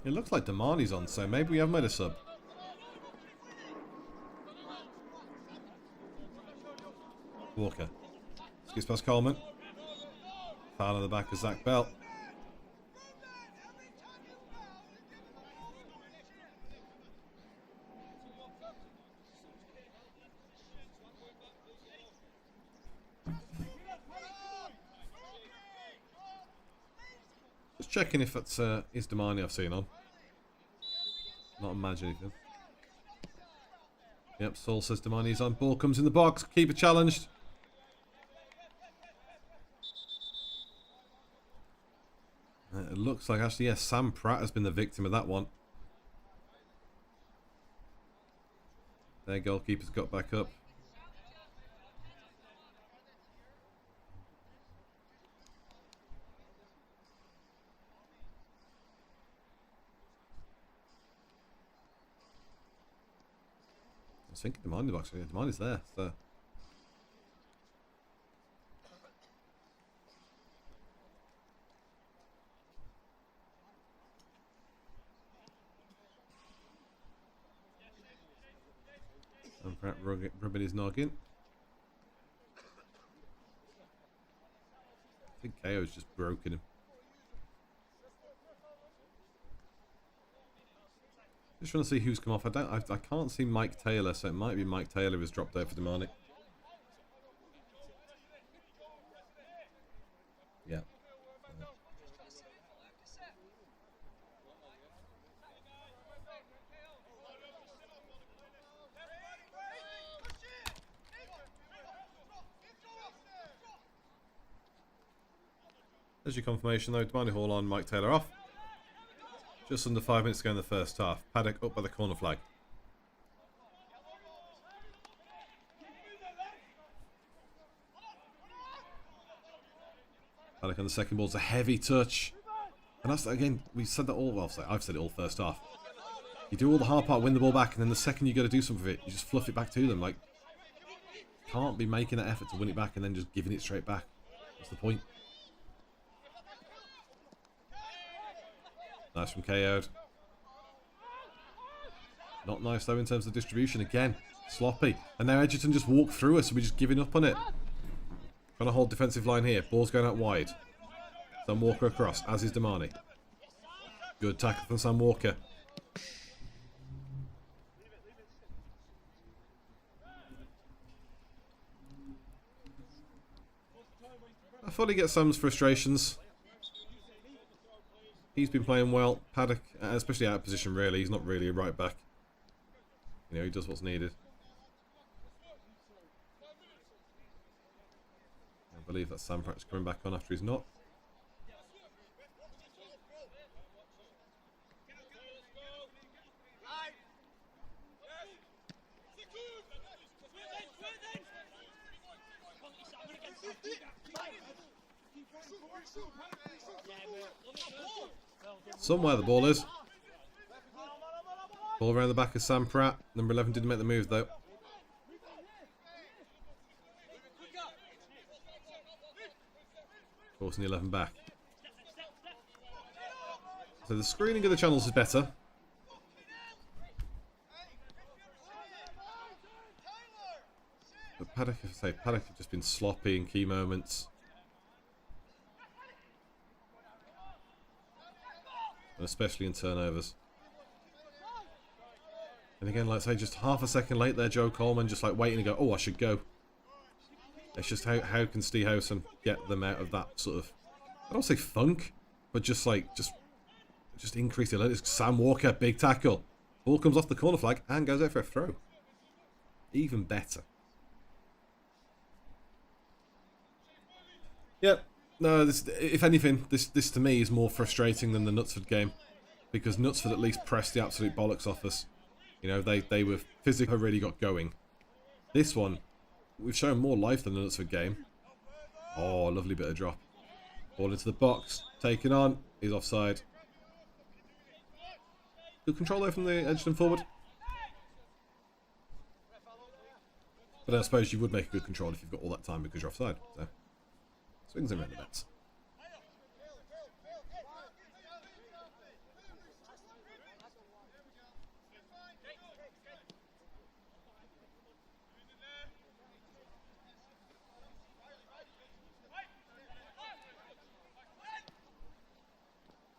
Speaker 4: It looks like Damani's on, so maybe we have made a sub. Walker. Skips past Coleman. Foul on the back of Zach Bell. Just checking if that's is Damani I've seen on. Not imagining anything. Yep, Saul says Damani's on. Ball comes in the box. Keeper challenged. It looks like actually, yes, Sam Pratt has been the victim of that one. Their goalkeeper's got back up. I was thinking Damani box. Yeah, Damani's there. So. And Pratt rubbing his noggin. I think KO's just broken him. Just trying to see who's come off. I can't see Mike Taylor, so it might be Mike Taylor who's dropped out for Damani. Yeah. There's your confirmation though. Damani Hall on, Mike Taylor off. Just under 5 minutes to go in the first half. Paddock up by the corner flag. Paddock on the second ball. It's a heavy touch. And that's, again, we said that all, well, I've said it all first half. You do all the hard part, win the ball back, and then the second you got to do something with it, you just fluff it back to them. Like, can't be making that effort to win it back and then just giving it straight back. What's the point? Nice from KO'd. Not nice though in terms of distribution. Again, sloppy. And now Egerton just walked through us, so we're just giving up on it. Trying to hold defensive line here. Ball's going out wide. Sam Walker across, as is Damani. Good tackle from Sam Walker. I fully get Sam's frustrations. He's been playing well. Paddock, especially out of position really, he's not really a right back. You know, he does what's needed. I believe that Sam Pratt's coming back on after he's not. Somewhere the ball is. Ball around the back of Sam Pratt. Number 11 didn't make the move though. Forcing the 11 back. So the screening of the channels is better. But Paddock, Paddock have just been sloppy in key moments. And especially in turnovers. And again, like I say, just half a second late there, Joe Coleman just like waiting to go, oh, I should go. It's just how can Steve Howson get them out of that sort of, I don't say funk, but just like, just increase the alert. Sam Walker, big tackle. Ball comes off the corner flag and goes out for a throw. Even better. Yep. No, this, if anything, this to me is more frustrating than the Knutsford game. because Knutsford at least pressed the absolute bollocks off us. You know, they were physically really got going. This one, we've shown more life than the Knutsford game. Oh, lovely bit of drop. Ball into the box, taken on, he's offside. Good control there from the Egerton forward. But I suppose you would make a good control if you've got all that time because you're offside. So, swings him around the nets.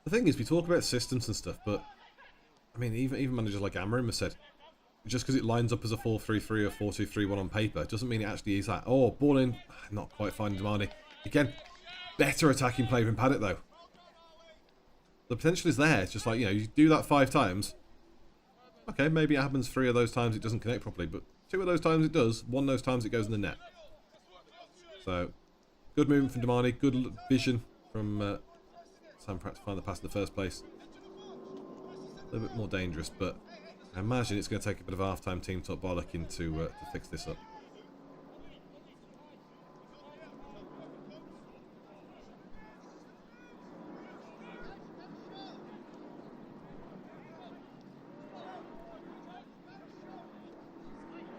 Speaker 4: The thing is, we talk about systems and stuff, but I mean, even managers like Amarim have said, just because it lines up as a 4-3-3 or 4-2-3-1 on paper, doesn't mean it actually is that. Oh, ball in, not quite finding Damani. Again, better attacking play from Paddock though. The potential is there. It's just like, you know, you do that 5 times. Okay, maybe it happens 3 of those times it doesn't connect properly, but 2 of those times it does. 1 of those times it goes in the net. So, good movement from Damani, good vision from Sam Pratt to find the pass in the first place. A little bit more dangerous, but I imagine it's going to take a bit of half-time team top bollocking to fix this up.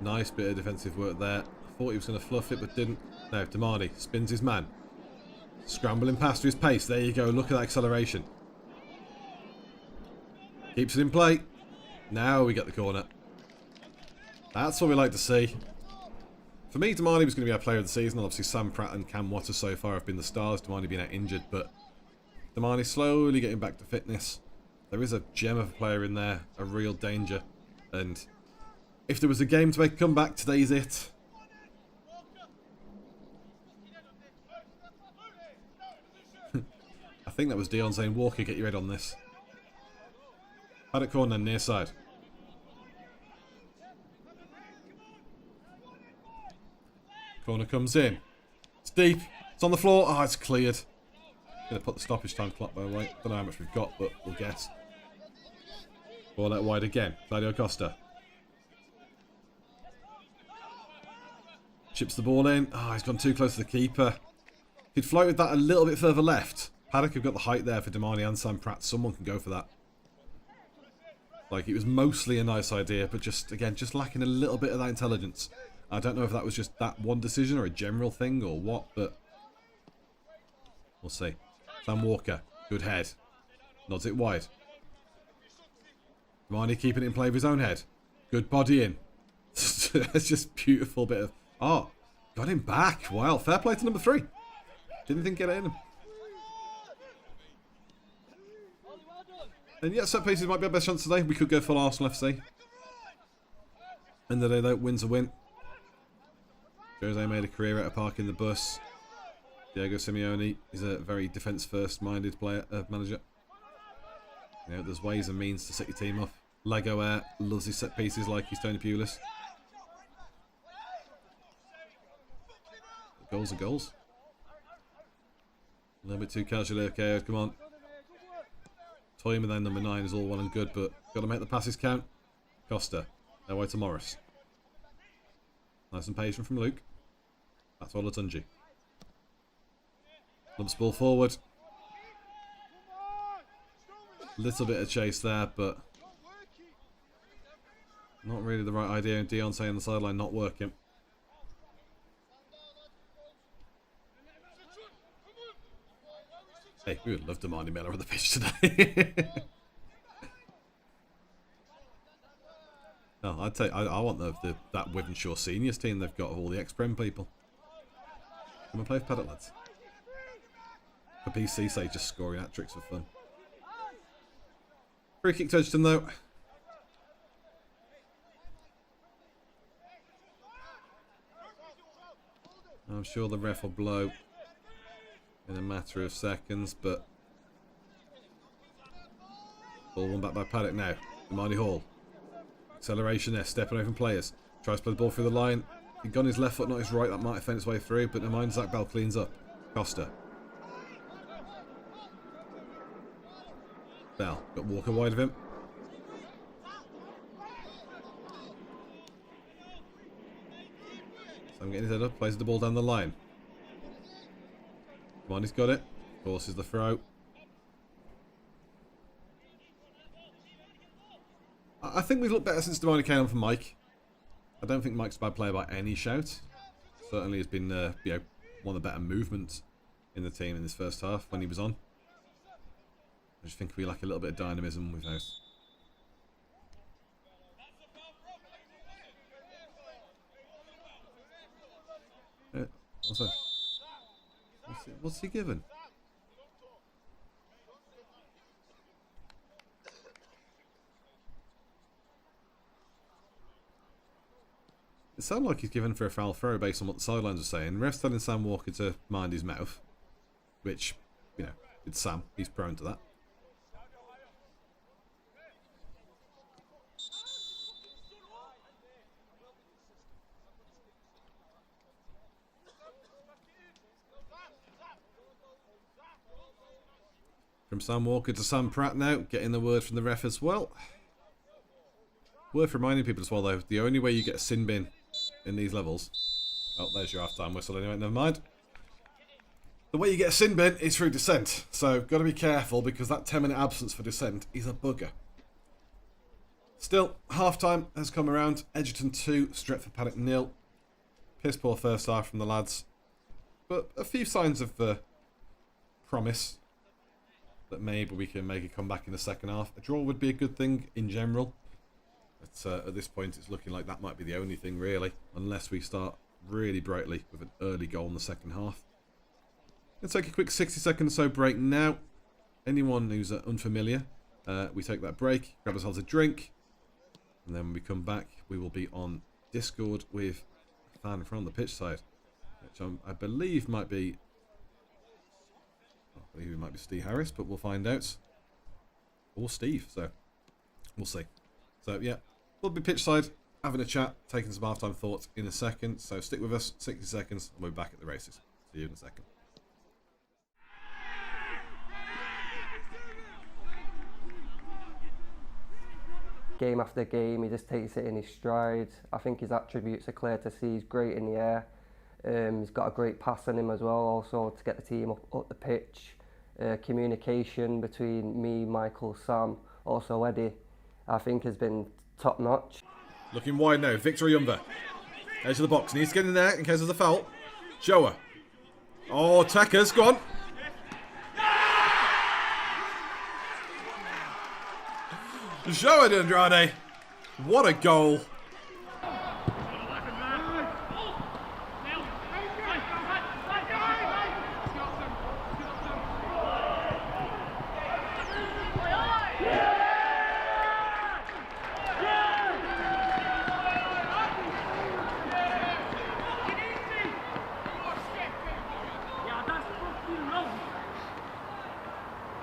Speaker 4: Nice bit of defensive work there. I thought he was going to fluff it, but didn't. No, Damani spins his man. Scrambling past to his pace. There you go. Look at that acceleration. Keeps it in play. Now we get the corner. That's what we like to see. For me, Damani was going to be our player of the season. Obviously, Sam Pratt and Cam Waters so far have been the stars. Damani being out injured, but Damani slowly getting back to fitness. There is a gem of a player in there. A real danger. And if there was a game to make a comeback, today's it. I think that was Dion saying, Walker, get your head on this. Paddock corner, near side. Corner comes in. It's deep. It's on the floor. Oh, it's cleared. Going to put the stoppage time clock by the way. Don't know how much we've got, but we'll guess. Ball out wide again. Claudio Costa. Chips the ball in. Oh, he's gone too close to the keeper. If he'd floated that a little bit further left, Paddock have got the height there for Damani and Sam Pratt. Someone can go for that. Like, it was mostly a nice idea, but just, again, just lacking a little bit of that intelligence. I don't know if that was just that one decision or a general thing or what, but we'll see. Sam Walker, good head. Nods it wide. Damani keeping it in play with his own head. Good body in. It's just beautiful bit of... Oh, got him back. Wow, fair play to number 3. Didn't think get it in him. And yeah, set pieces might be our best chance today. We could go full Arsenal FC. End of the day though, win's a win. Jose made a career out of parking the bus. Diego Simeone is a very defence-first minded player, manager. You know, there's ways and means to set your team off. Lego Air loves his set pieces like he's Tony Pulis. Goals are goals. A little bit too casually, okay, come on. Toying with that number 9 is all well and good, but got to make the passes count. Costa. Their way to Morris. Nice and patient from Luke. That's all Latunji. Lumps ball forward. Little bit of chase there, but not really the right idea. And Dion saying on the sideline not working. Hey, we would love Damani Miller on the pitch today. No, I'd say I want that Wivenshaw seniors team they've got of all the ex-Prem people. Come and play with Paddock, lads. For PC, say just scoring hat-tricks for fun. Free kick to Egerton though. I'm sure the ref will blow in a matter of seconds, but ball won back by Paddock now. Damani Hall. Acceleration there, stepping away from players. Tries to play the ball through the line. He got his left foot, not his right. That might have found its way through, but never mind. Zach Bell cleans up. Costa. Bell. Got Walker wide of him. Sam getting his head up, plays the ball down the line. Come on, he's got it. Forces the throw. I think we've looked better since Devine came on for Mike. I don't think Mike's a bad player by any shout. Certainly has been one of the better movements in the team in this first half when he was on. I just think we lack a little bit of dynamism without. What's he given? It sounded like he's given for a foul throw based on what the sidelines are saying. Ref's telling Sam Walker to mind his mouth, which, it's Sam. He's prone to that. From Sam Walker to Sam Pratt now, getting the word from the ref as well. Worth reminding people as well, though, the only way you get a sin bin in these levels... Oh, there's your half-time whistle anyway, never mind. The way you get a sin bin is through dissent, so got to be careful because that 10-minute absence for dissent is a bugger. Still, half-time has come around. Egerton 2, Stretford Paddock 0. Piss poor first half from the lads, but a few signs of promise that maybe we can make a comeback in the second half. A draw would be a good thing in general. But at this point, it's looking like that might be the only thing, really, unless we start really brightly with an early goal in the second half. Let's take a quick 60-second or so break now. Anyone who's unfamiliar, we take that break, grab ourselves a drink, and then when we come back, we will be on Discord with a fan from the pitch side, which I believe might be... I believe it might be Steve Harris, but we'll find out. Or Steve, so we'll see. So, yeah, we'll be pitch side, having a chat, taking some half-time thoughts in a second. So stick with us, 60 seconds, and we'll be back at the races. See you in a second.
Speaker 3: Game after game, he just takes it in his stride. I think his attributes are clear to see. He's great in the air. He's got a great pass on him as well, also to get the team up the pitch. Communication between me, Michael, Sam, also Eddie, I think has been top notch.
Speaker 4: Looking wide now, Victor Yumba. Edge of the box, needs to get in there in case there's a foul. Shower. Oh, Tackers, go on. Shower to Andrade. What a goal.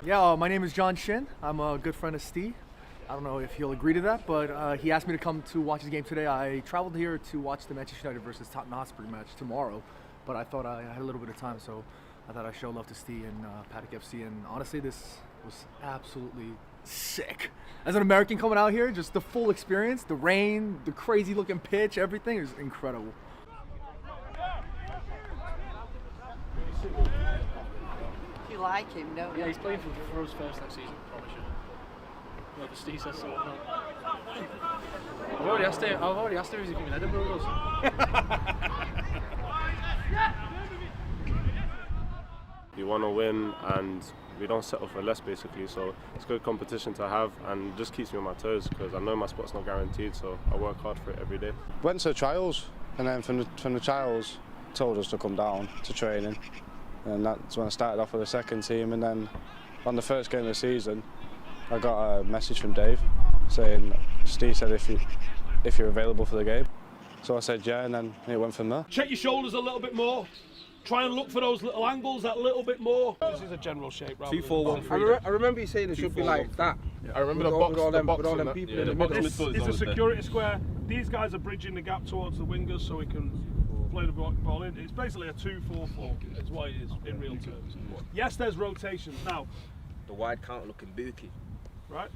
Speaker 5: Yeah, my name is John Shin. I'm a good friend of Steve. I don't know if he'll agree to that, but he asked me to come to watch his game today. I traveled here to watch the Manchester United versus Knutsford match tomorrow, but I thought I had a little bit of time, so I thought I'd show love to Steve and Paddock FC. And honestly, this was absolutely sick. As an American coming out here, just the full experience, the rain, the crazy looking pitch, everything is incredible.
Speaker 6: You like him, don't you?
Speaker 7: Yeah, he's playing for us first next season, I promise you. No, the Steve says so. No. I've already asked him if he's coming Edinburgh with us.
Speaker 8: You want to win, and we don't settle for less, basically. So it's good competition to have, and just keeps me on my toes because I know my spot's not guaranteed. So I work hard for it every day.
Speaker 9: Went to trials, and then from the trials, told us to come down to training, and that's when I started off with the second team. And then on the first game of the season, I got a message from Dave saying Steve said if you're available for the game. So I said yeah, and then it went from there.
Speaker 2: Check your shoulders a little bit more. Try and look for those little angles that little bit more. This is a general shape.
Speaker 12: 2-4-1-3. I remember you saying it should be like that.
Speaker 2: Yeah.
Speaker 12: I remember the box with all them people in the middle.
Speaker 2: This is a security square. These guys are bridging the gap towards the wingers so we can play the ball in. It's basically a 2-4-4. Is what it is in real terms. Yes, there's rotations now.
Speaker 12: The wide counter looking dookie.
Speaker 2: right?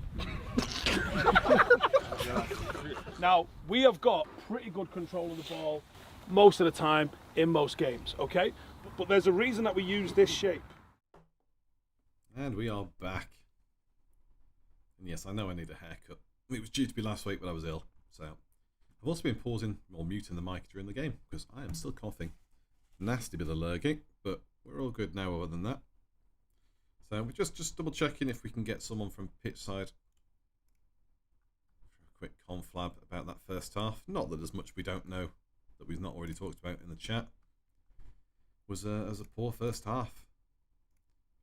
Speaker 2: Now, we have got pretty good control of the ball most of the time in most games, okay? But there's a reason that we use this shape.
Speaker 4: And we are back. And yes, I know I need a haircut. It was due to be last week, but I was ill. So I've also been pausing or muting the mic during the game because I am still coughing. Nasty bit of lurgy, but we're all good now other than that. So we're just double checking if we can get someone from pitch side for a quick conflab about that first half. Not that there's much we don't know that we've not already talked about in the chat. Was as a poor first half.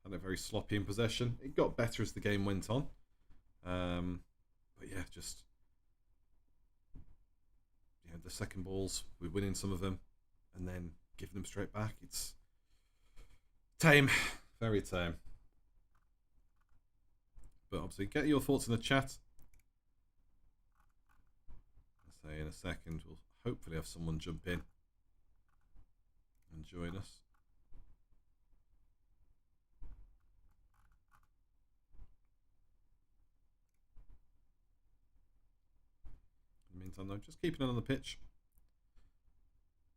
Speaker 4: Had a very sloppy in possession. It got better as the game went on. But yeah, just the second balls, we're winning some of them and then giving them straight back. It's tame, very tame. But obviously, get your thoughts in the chat. I'll say in a second, we'll hopefully have someone jump in and join us. In the meantime, though, just keeping an eye on the pitch.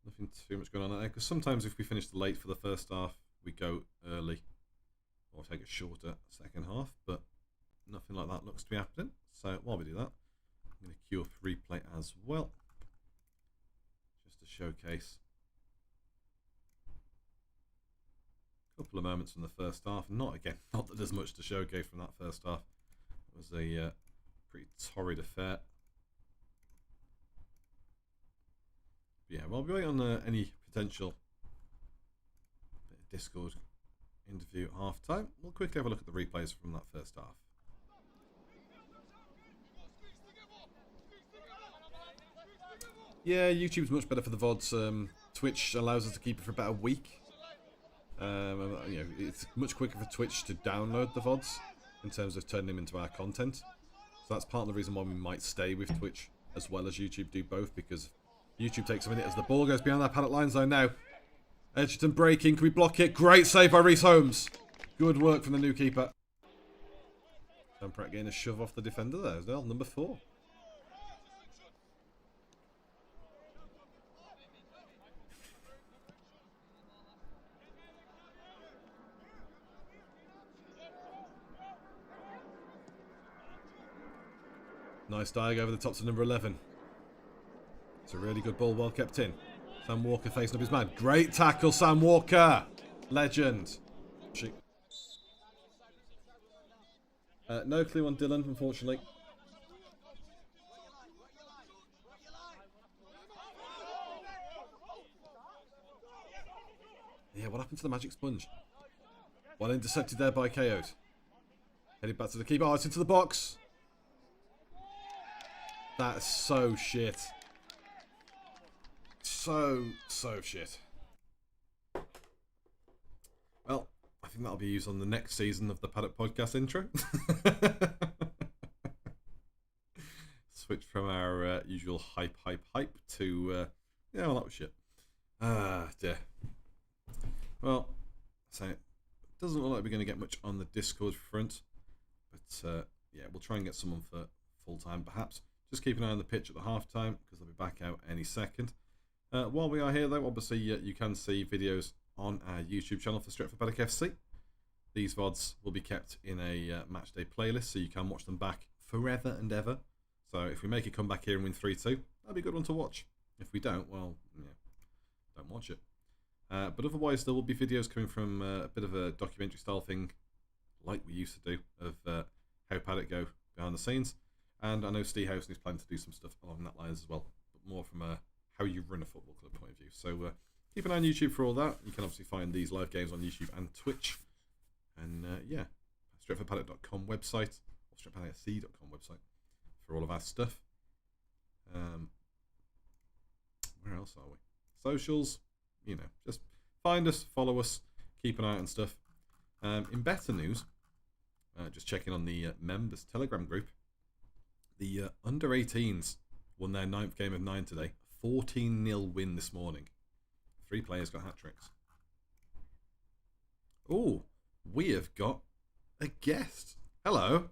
Speaker 4: Nothing too much going on there, because sometimes if we finish late for the first half, we go early or take it shorter second half, but nothing like that looks to be happening. So while we do that, I'm going to queue a replay as well, just to showcase a couple of moments from the first half. Not that there's much to showcase from that first half. It was a pretty torrid affair. But yeah, while we wait on any potential Discord interview at half time, we'll quickly have a look at the replays from that first half. Yeah, YouTube's much better for the VODs. Twitch allows us to keep it for about a week. It's much quicker for Twitch to download the VODs in terms of turning them into our content. So that's part of the reason why we might stay with Twitch as well as YouTube do both, because YouTube takes a minute as the ball goes behind that Paddock line zone now. Egerton breaking, can we block it? Great save by Reece Holmes. Good work from the new keeper. Pratt getting a shove off the defender there as well, number 4. Nice dive over the tops of number 11. It's a really good ball, well kept in. Sam Walker facing up his man. Great tackle, Sam Walker. Legend. No clue on Dylan, unfortunately. Yeah, what happened to the magic sponge? Well intercepted there by Coyote. Headed back to the keeper. Oh, it's into the box. That's so shit. So shit. Well, I think that'll be used on the next season of the Paddock Podcast intro. Switch from our usual hype to, yeah, well, that was shit. Ah, dear. Well, so it doesn't look like we're going to get much on the Discord front, but yeah, we'll try and get someone for full time perhaps. Just keep an eye on the pitch at the half time because they'll be back out any second. While we are here, though, obviously you can see videos on our YouTube channel for Stretford Paddock FC. These VODs will be kept in a matchday playlist, so you can watch them back forever and ever. So if we make a comeback here and win 3-2, that'll be a good one to watch. If we don't, well, yeah, don't watch it. But otherwise, there will be videos coming from a bit of a documentary style thing, like we used to do, of how Paddock go behind the scenes. And I know Steve Housen is planning to do some stuff along that lines as well, but more from a how you run a football club point of view. So keep an eye on YouTube for all that. You can obviously find these live games on YouTube and Twitch. And yeah, StretfordPaddock.com website, or StretfordPaddockFC.com website for all of our stuff. Where else are we? Socials, you know, just find us, follow us, keep an eye on stuff. In better news, just checking on the members Telegram group, the under-18s won their 9th game of 9 today. 14-0 win this morning. 3 players got hat-tricks. Oh, we have got a guest. Hello.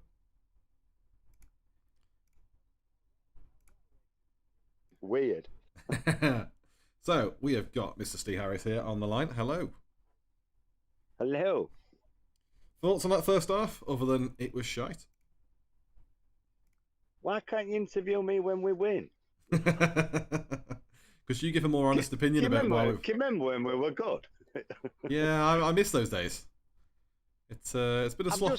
Speaker 13: Weird.
Speaker 4: So, we have got Mr. Steve Harris here on the line. Hello.
Speaker 13: Hello.
Speaker 4: Thoughts on that first half, other than it was shite?
Speaker 13: Why can't you interview me when we win?
Speaker 4: Because you give a more honest opinion about why we've...
Speaker 13: Can you remember when we were good?
Speaker 4: Yeah, I miss those days. It's been a slog.
Speaker 13: I've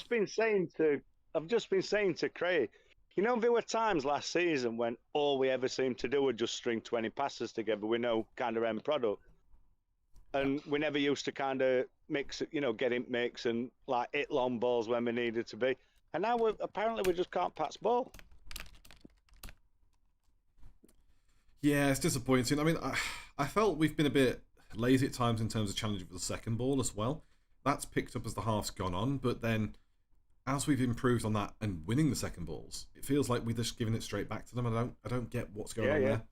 Speaker 13: just been saying to Craig, you know, there were times last season when all we ever seemed to do was just string 20 passes together with no kind of end product. And we never used to kind of mix, you know, get in mix and like hit long balls when we needed to be. And now apparently we just can't pass ball.
Speaker 4: Yeah, it's disappointing. I mean, I felt we've been a bit lazy at times in terms of challenging for the second ball as well. That's picked up as the half's gone on, but then as we've improved on that and winning the second balls, it feels like we're just giving it straight back to them. I don't get what's going on there.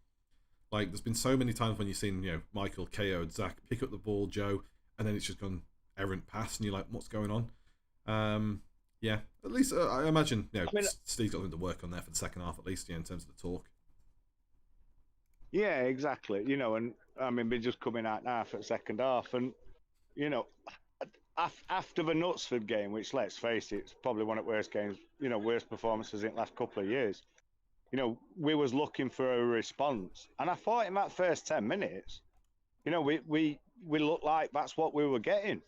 Speaker 4: Like, there's been so many times when you've seen, you know, Michael, KO, and Zach pick up the ball, Joe, and then it's just gone errant pass, and you're like, what's going on? Yeah, at least I imagine, you know, Steve's got something to work on there for the second half, at least, in terms of the talk.
Speaker 13: Yeah, exactly. You know, and I mean, we're just coming out now for the second half, and you know, after the Knutsford game, which let's face it, it's probably one of the worst games, you know, worst performances in the last couple of years. You know, we was looking for a response, and I thought in that first 10 minutes, you know, we looked like that's what we were getting.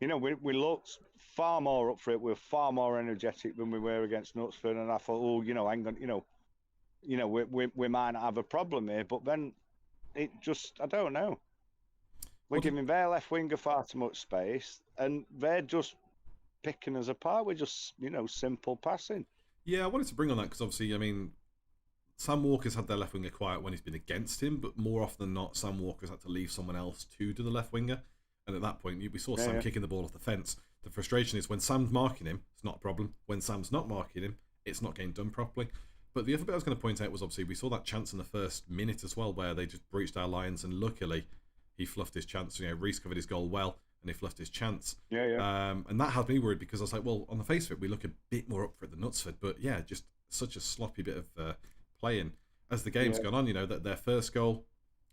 Speaker 13: You know, we looked far more up for it. We were far more energetic than we were against Knutsford, and I thought, oh, you know, hang on, you know, we might not have a problem here, but then it just, I don't know. We're giving their left winger far too much space, and they're just picking us apart with just, you know, simple passing.
Speaker 4: Yeah, I wanted to bring on that because obviously, I mean, Sam Walker's had their left winger quiet when he's been against him, but more often than not, Sam Walker's had to leave someone else to do the left winger. And at that point, we saw Sam kicking the ball off the fence. The frustration is when Sam's marking him, it's not a problem. When Sam's not marking him, it's not getting done properly. But the other bit I was going to point out was obviously we saw that chance in the first minute as well, where they just breached our lines, and luckily he fluffed his chance. You know, Reese covered his goal well, and he fluffed his chance. And that had me worried because I was like, well, on the face of it, we look a bit more up for it than Knutsford, but yeah, just such a sloppy bit of playing as the game's gone on. You know, that their first goal,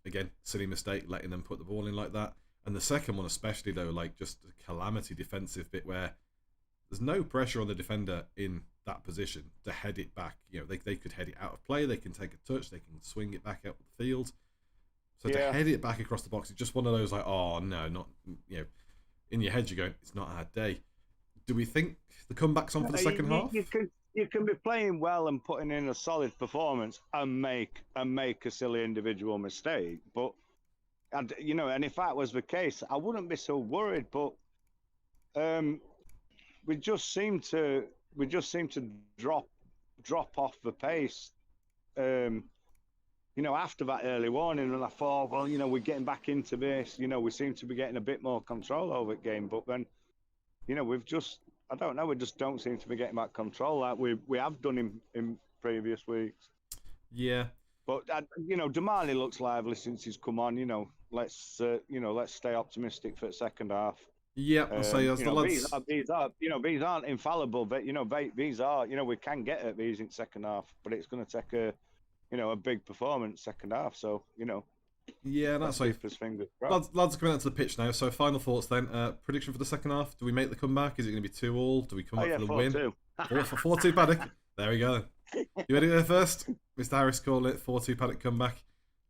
Speaker 4: again, silly mistake, letting them put the ball in like that, and the second one especially though, like just a calamity defensive bit where there's no pressure on the defender in that position to head it back. You know, they could head it out of play, they can take a touch, they can swing it back out the field. So to head it back across the box, it's just one of those like, oh no, not, you know, in your head you're going, it's not our day. Do we think the comeback's on for the second half?
Speaker 13: You can be playing well and putting in a solid performance and make a silly individual mistake, but you know, and if that was the case, I wouldn't be so worried. But we just seem to drop off the pace. You know, after that early warning, and I thought, well, you know, we're getting back into this. You know, we seem to be getting a bit more control over the game. But then, you know, we've just, I don't know, we just don't seem to be getting back control like we have done in previous weeks.
Speaker 4: Yeah.
Speaker 13: But you know, Damali looks lively since he's come on. You know, let's stay optimistic for the second half.
Speaker 4: Yeah, I'll say as the lads.
Speaker 13: These aren't infallible, but you know, these are. You know, we can get at these in second half, but it's going to take a big performance second half. So you know.
Speaker 4: Yeah, that's safe. Lads are coming out to the pitch now. So final thoughts then. Prediction for the second half. Do we make the comeback? Is it going to be 2-2? Do we come back for the win? 4-2 Paddock. There we go. You ready there first? Mr. Harris called it 4-2 Paddock comeback.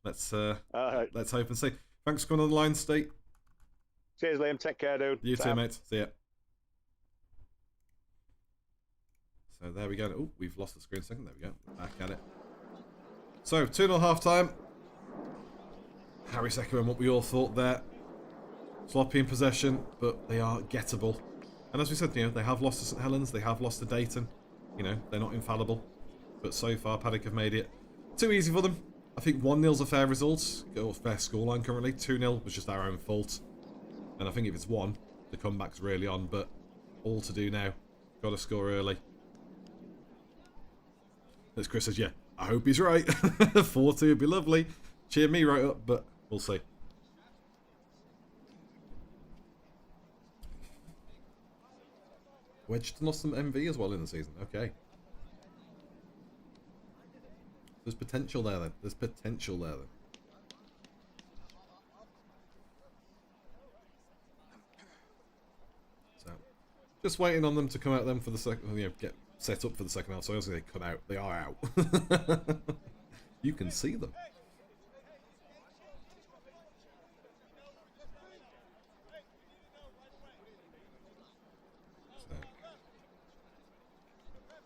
Speaker 4: Let's hope and see. Thanks for coming on the line, Steve.
Speaker 13: Cheers, Liam. Take care, dude.
Speaker 4: You too, mate. See ya. So there we go. Oh, we've lost the screen a second. There we go. Back at it. So 2-0 half time. Harris echoing what we all thought there. Sloppy in possession, but they are gettable. And as we said, you know, they have lost to St Helens, they have lost to Dayton. You know, they're not infallible. But so far, Paddock have made it too easy for them. I think 1-0's a fair result, or fair scoreline currently. 2-0 was just our own fault. And I think if it's 1, the comeback's really on. But all to do now. Got to score early. As Chris says, yeah, I hope he's right. 4-2 would be lovely. Cheer me right up, but we'll see. Wedged lost some MV as well in the season. Okay. There's potential there then. There's potential there then. So, just waiting on them to come out then for the second, get set up for the second half. So obviously they come out. They are out. You can see them. So,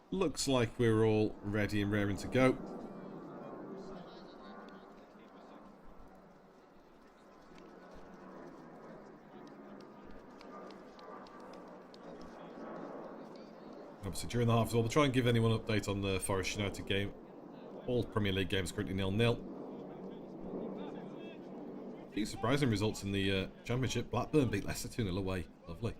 Speaker 4: looks like we're all ready and raring to go. Obviously, during the half as well, we'll try and give anyone an update on the Forest United game. All Premier League games currently 0-0. A few surprising results in the Championship. Blackburn beat Leicester 2-0 away. Lovely.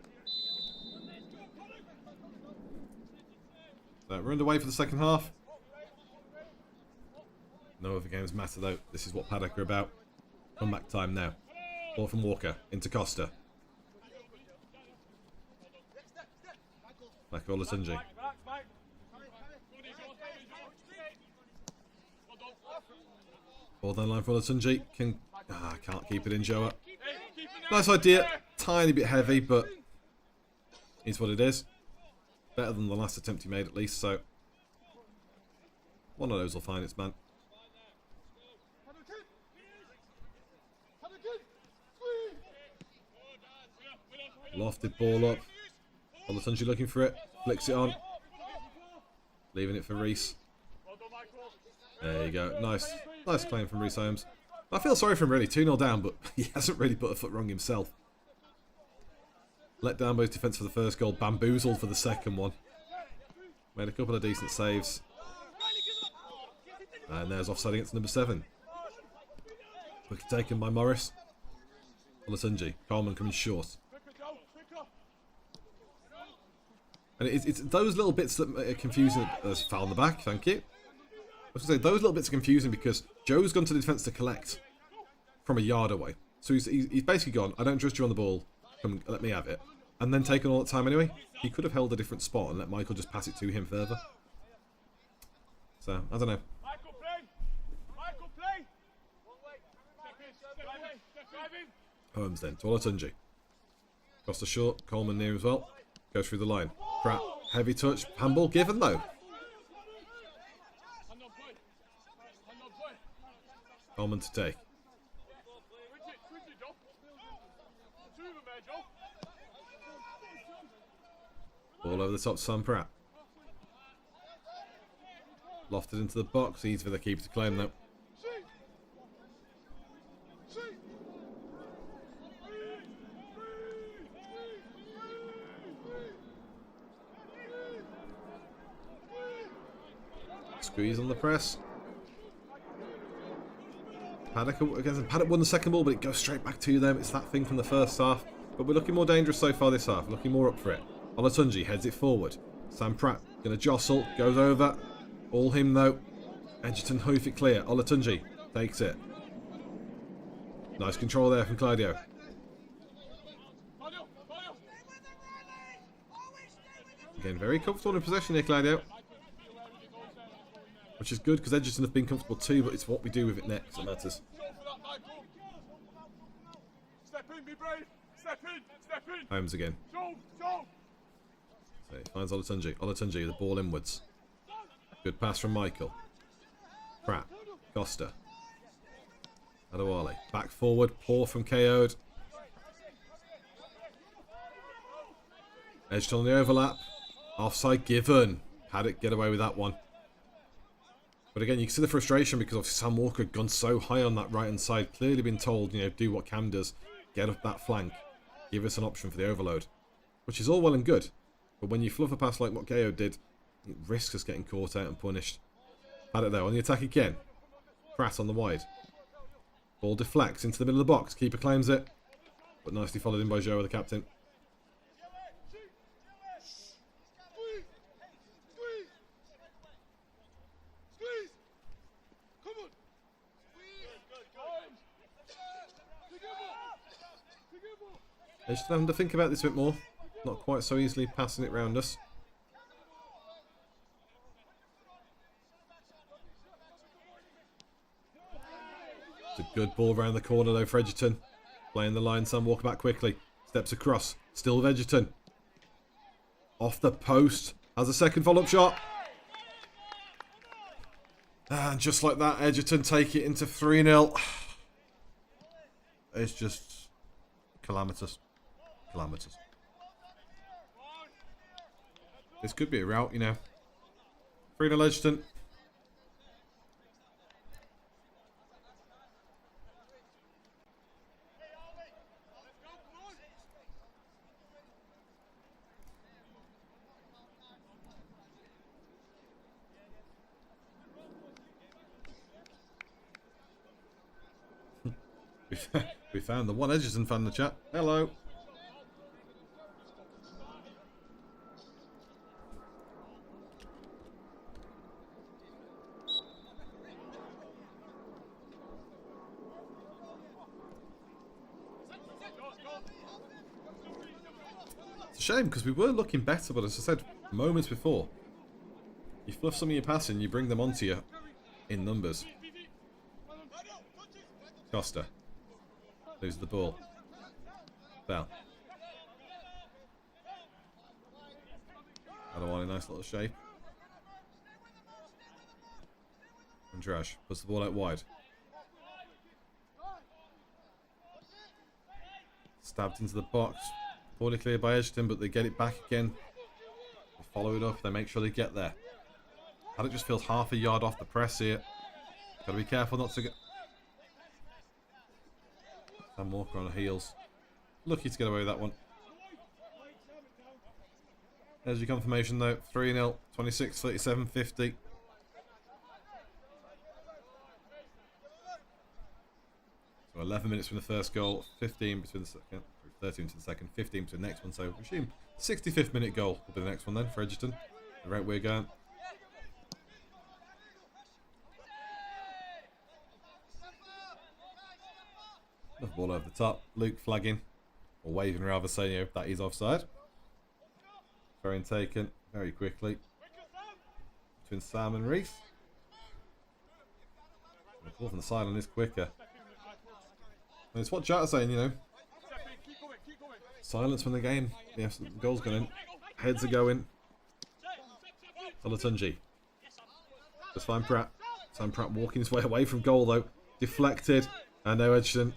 Speaker 4: So we're underway for the second half. No other games matter though. This is what Paddock are about. Comeback time now. Ball from Walker into Costa. Back to Olatunji. Ball down line for Olatunji. Can't keep it in, Joa. Nice idea. Tiny bit heavy, but it's what it is. Better than the last attempt he made at least, so one of those will find its man. Lofted ball up. Olatunji looking for it. Flicks it on. Leaving it for Reese. There you go. Nice claim from Reese Holmes. I feel sorry for him really. 2-0 down, but he hasn't really put a foot wrong himself. Let down by his defence for the first goal. Bamboozled for the second one. Made a couple of decent saves. And there's offside against number 7. Quickly taken by Morris. Olatunji. Coleman coming short. And it's those little bits that are confusing. There's a foul on the back, thank you. I was going to say, those little bits are confusing because Joe's gone to the defence to collect from a yard away. So he's basically gone, I don't trust you on the ball, come let me have it. And then taken all that time anyway. He could have held a different spot and let Michael just pass it to him further. So, I don't know. Holmes then, to Olatunji. Costa short, Coleman near as well. Goes through the line. Pratt, heavy touch. Handball given though. Coleman to take. Ball over the top to Sam Pratt. Lofted into the box. Easy for the keeper to claim though. Squeeze on the press. Paddock won the second ball, but it goes straight back to them. It's that thing from the first half. But we're looking more dangerous so far this half. Looking more up for it. Olatunji heads it forward. Sam Pratt going to jostle. Goes over. All him though. Egerton hoof it clear. Olatunji takes it. Nice control there from Claudio. Again, very comfortable in possession here, Claudio. Which is good because Egerton have been comfortable too, but it's what we do with it next that matters. Holmes again. So he finds Olatunji. Olatunji, the ball inwards. Good pass from Michael. Pratt. Costa. Adewale. Back forward. Poor from KO'd. Edged on the overlap. Offside given. Paddock get away with that one. But again, you can see the frustration because obviously Sam Walker had gone so high on that right-hand side. Clearly been told, do what Cam does. Get up that flank. Give us an option for the overload. Which is all well and good. But when you fluff a pass like what KO did, it risks us getting caught out and punished. Paddock there on the attack again. Pratt on the wide. Ball deflects into the middle of the box. Keeper claims it. But nicely followed in by Joe, the captain. They're just having to think about this a bit more. Not quite so easily passing it round us. It's a good ball around the corner though for Egerton. Playing the line, Sam Walker back quickly. Steps across. Still with Egerton. Off the post. Has a second follow-up shot. And just like that, Egerton take it into 3-0. It's just calamitous. Calamitous. This could be a rout, you know. 3-0 Egerton. We found the one Egerton fan in the chat. Hello. It's a shame because we were looking better, but as I said moments before, you fluff some of your passing, you bring them onto you in numbers. Costa. Loses the ball. Bell. Adewale, nice little shape. Andrash puts the ball out wide. Stabbed into the box. Poorly cleared by Egerton, but they get it back again. They follow it up. They make sure they get there. Paddock just feels half a yard off the press here. Got to be careful not to get... Sam Walker on the heels. Lucky to get away with that one. There's your confirmation though. 3-0, 26, 37, 50. So 11 minutes from the first goal, 15 between the second, 13 to the second, 15 to the next one. So we assume 65th minute goal will be the next one then for Egerton. The rate we're going. Another ball over the top. Luke flagging, or waving rather, saying, you know, that is offside. Throwing taken very quickly between Sam and Reese. The ball from the sideline is quicker. And it's what Chat is saying, you know. Silence from the game. Yes, the goal's going in. Heads are going. Olatunji. Just find Pratt. Sam Pratt walking his way away from goal though. Deflected. And now Egerton.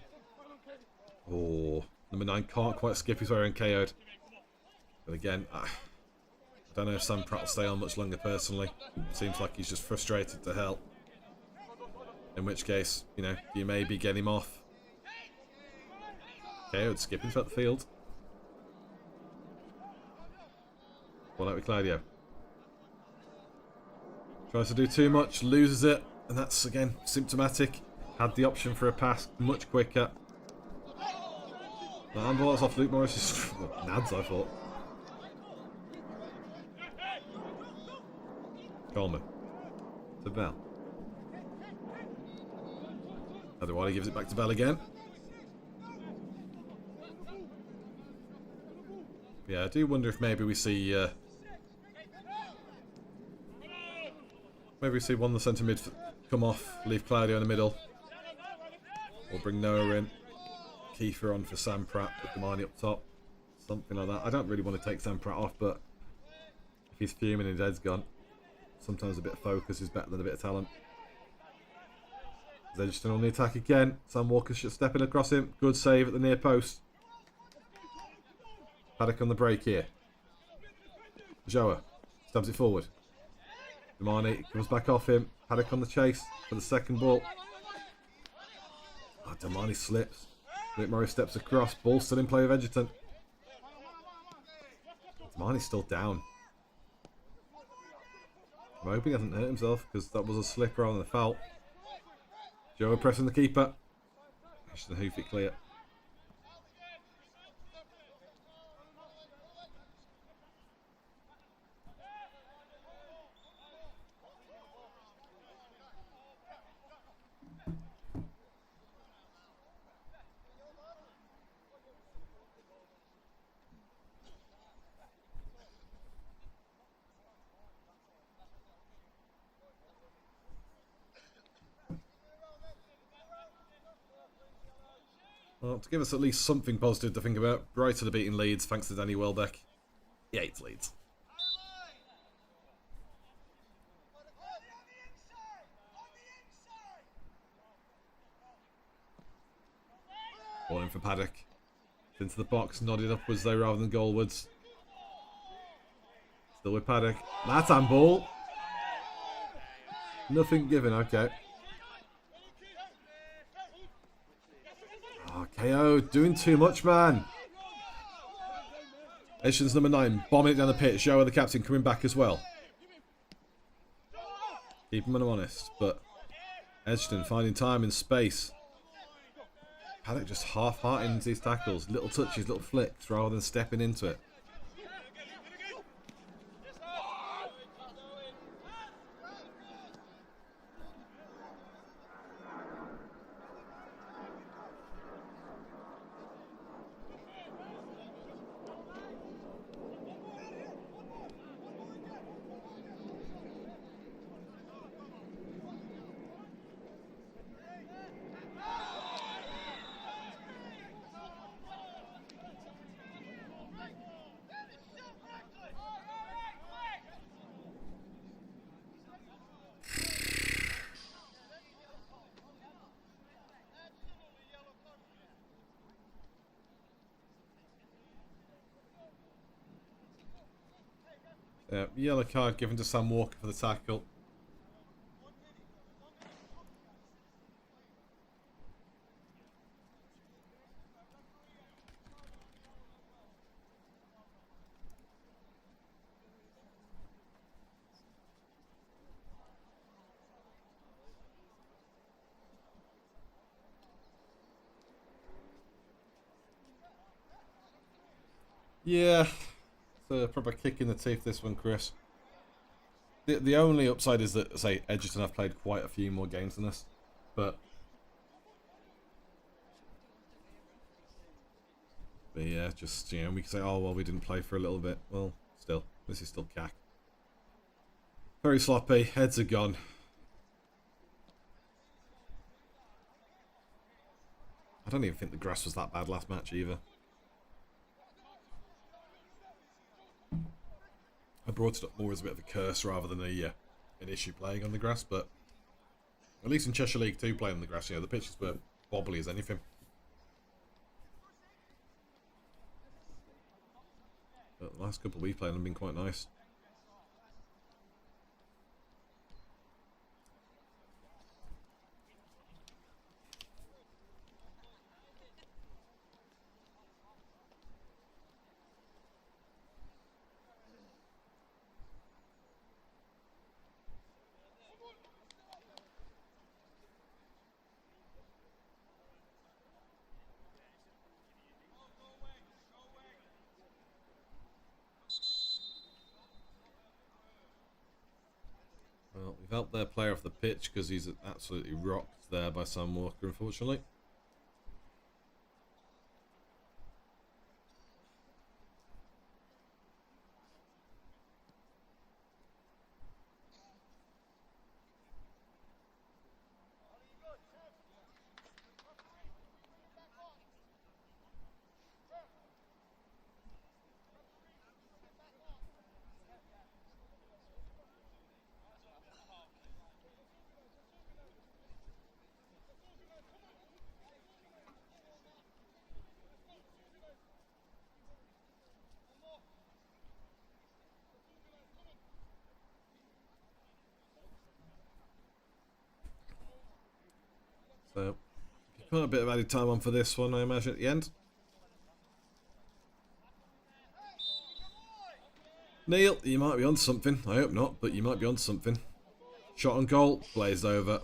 Speaker 4: Oh, number 9 can't quite skip his way around KO'd. But again, I don't know if Sam Pratt will stay on much longer personally. Seems like he's just frustrated to hell. In which case, you know, you maybe get him off. KO'd skipping throughout the field. Ball out with Claudio. Tries to do too much, loses it. And that's, again, symptomatic. Had the option for a pass much quicker. The handball is off Luke Morris's nads, I thought. Coleman. To Bell. Adewale gives it back to Bell again. Yeah, I do wonder if maybe we see... maybe we see one of the centre mid come off, leave Claudio in the middle. Or bring Noah in. Kiefer on for Sam Pratt, put Damani up top. Something like that. I don't really want to take Sam Pratt off, but if he's fuming and his head's gone, sometimes a bit of focus is better than a bit of talent. Egerton on the attack again. Sam Walker stepping across him. Good save at the near post. Paddock on the break here. Joa stabs it forward. Damani comes back off him. Paddock on the chase for the second ball. Oh, Damani slips. Nick Morris steps across. Ball still in play with Egerton. Damani's still down. I'm hoping he hasn't hurt himself because that was a slip rather than a foul. Joe pressing the keeper. Ashton hoof it clear. Well, to give us at least something positive to think about, Brighton are beating Leeds thanks to Danny Welbeck. He hates Leeds. Ball in for Paddock. Into the box, nodded upwards though rather than goalwards. Still with Paddock. That's handball. Nothing given, okay. Oh, KO, doing too much, man. Egerton's number 9, bombing it down the pitch. Joe, the captain, coming back as well. Keep him honest, but Egerton finding time and space. Paddock just half-hearting into these tackles. Little touches, little flicks, rather than stepping into it. Yellow card given to Sam Walker for the tackle. Yeah, it's a proper kick in the teeth, this one, Chris. The only upside is that, say, Egerton have played quite a few more games than us, but yeah, just, you know, we can say, oh, well, we didn't play for a little bit. Well, still, this is still cack. Very sloppy, heads are gone. I don't even think the grass was that bad last match either. I brought it up more as a bit of a curse rather than an issue playing on the grass, but at least in Cheshire League 2 playing on the grass, you know, the pitches were wobbly as anything. But the last couple we've played have been quite nice. Well, we've helped their player off the pitch because he's absolutely rocked there by Sam Walker, unfortunately. So, quite a bit of added time on for this one, I imagine, at the end. Neil, you might be on something. I hope not, but you might be on something. Shot on goal, blazed over.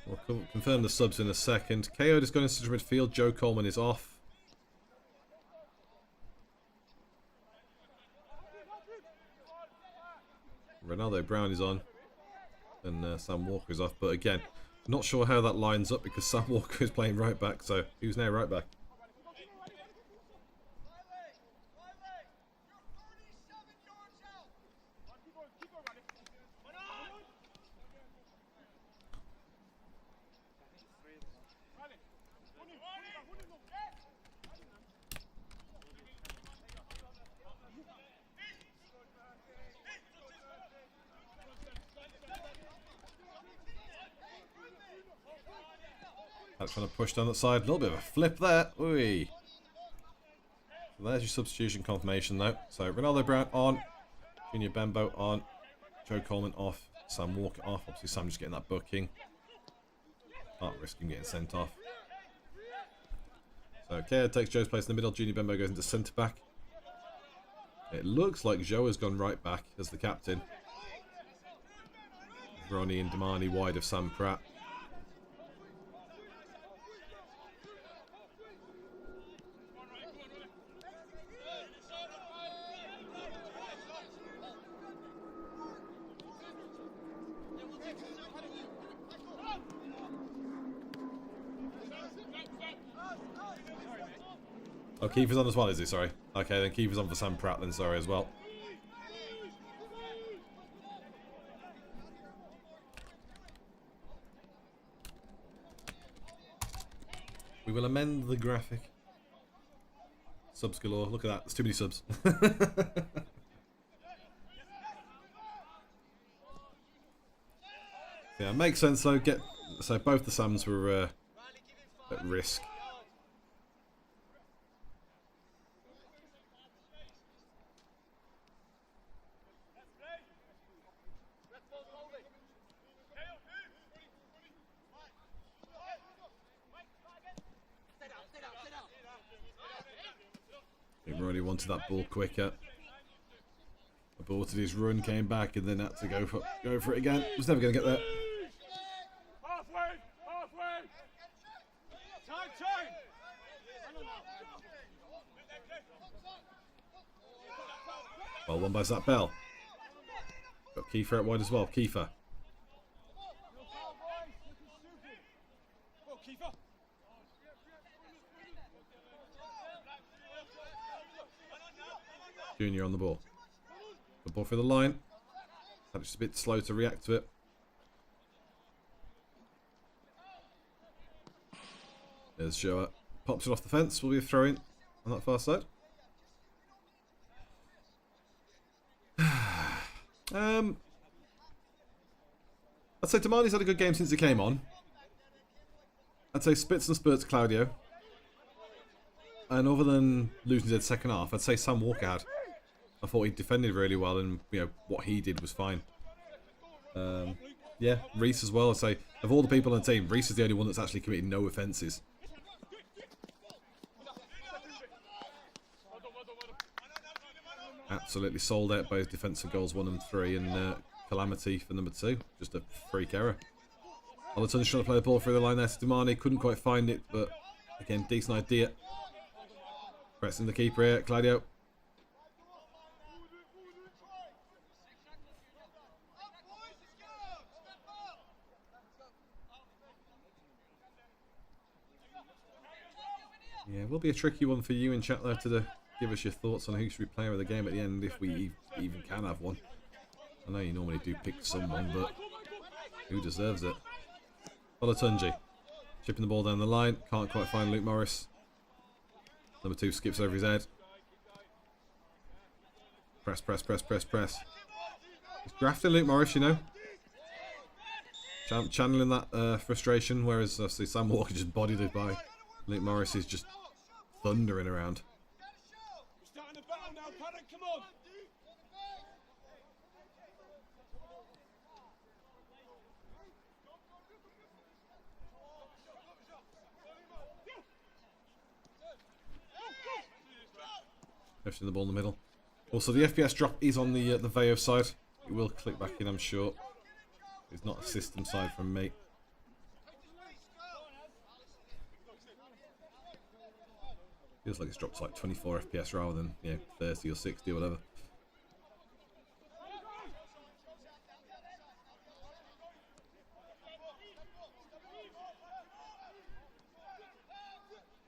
Speaker 4: We'll confirm the subs in a second. KO just going into central midfield. Joe Coleman is off. Ronaldo Brown is on. And Sam Walker is off. But again, not sure how that lines up because Sam Walker is playing right back. So who's now right back? Trying to push down that side. A little bit of a flip there. Ooh. So there's your substitution confirmation though. So Ronaldo Brown on. Junior Bembo on. Joe Coleman off. Sam Walker off. Obviously Sam just getting that booking. Can't risk him getting sent off. So Kea takes Joe's place in the middle. Junior Bembo goes into centre back. It looks like Joe has gone right back as the captain. Ronnie and Damani wide of Sam Pratt. Oh, Kiefer's on as well, is he? Sorry. Okay, then Kiefer's on for Sam Pratt then, sorry, as well. We will amend the graphic. Subs galore. Look at that. There's too many subs. Yeah, makes sense though. So both the Sams were at risk. Really wanted that ball quicker. Aborted his run, came back, and then had to go for it again. Was never going to get there.
Speaker 1: Halfway. Time.
Speaker 4: Well, one by Zach Bell. Got Kiefer out wide as well. Kiefer. Junior on the ball. The ball through the line. Just a bit slow to react to it. There's Joa. Pops it off the fence. Will be a throw in on that far side. I'd say Damani's had a good game since he came on. I'd say Spitz and Spurts Claudio. And other than losing his second half, I'd say Sam Walker had. I thought he defended really well, and what he did was fine. Yeah, Reese as well. I'd say of all the people on the team, Reese is the only one that's actually committed no offences. Absolutely sold out both defensive goals 1 and 3, and Calamity for number 2. Just a freak error. Egerton's trying to play the ball through the line there to Damani. Couldn't quite find it, but again, decent idea. Pressing the keeper here, Claudio. Yeah, it will be a tricky one for you in chat there to give us your thoughts on who should be player of the game at the end, if we even can have one. I know you normally do pick someone, but who deserves it? Olatunji chipping the ball down the line, can't quite find Luke Morris. Number 2 skips over his head. Press. He's grafting Luke Morris, you know. Channeling that frustration, whereas I see Sam Walker just bodied it by Luke Morris is just thundering around.
Speaker 1: Starting the battle now, Paddock, come on.
Speaker 4: Pushing the ball in the middle. Also, the FPS drop is on the Veo side. It will click back in, I'm sure. It's not a system side from me. Feels like it's dropped to like 24 FPS rather than 30 or 60 or whatever.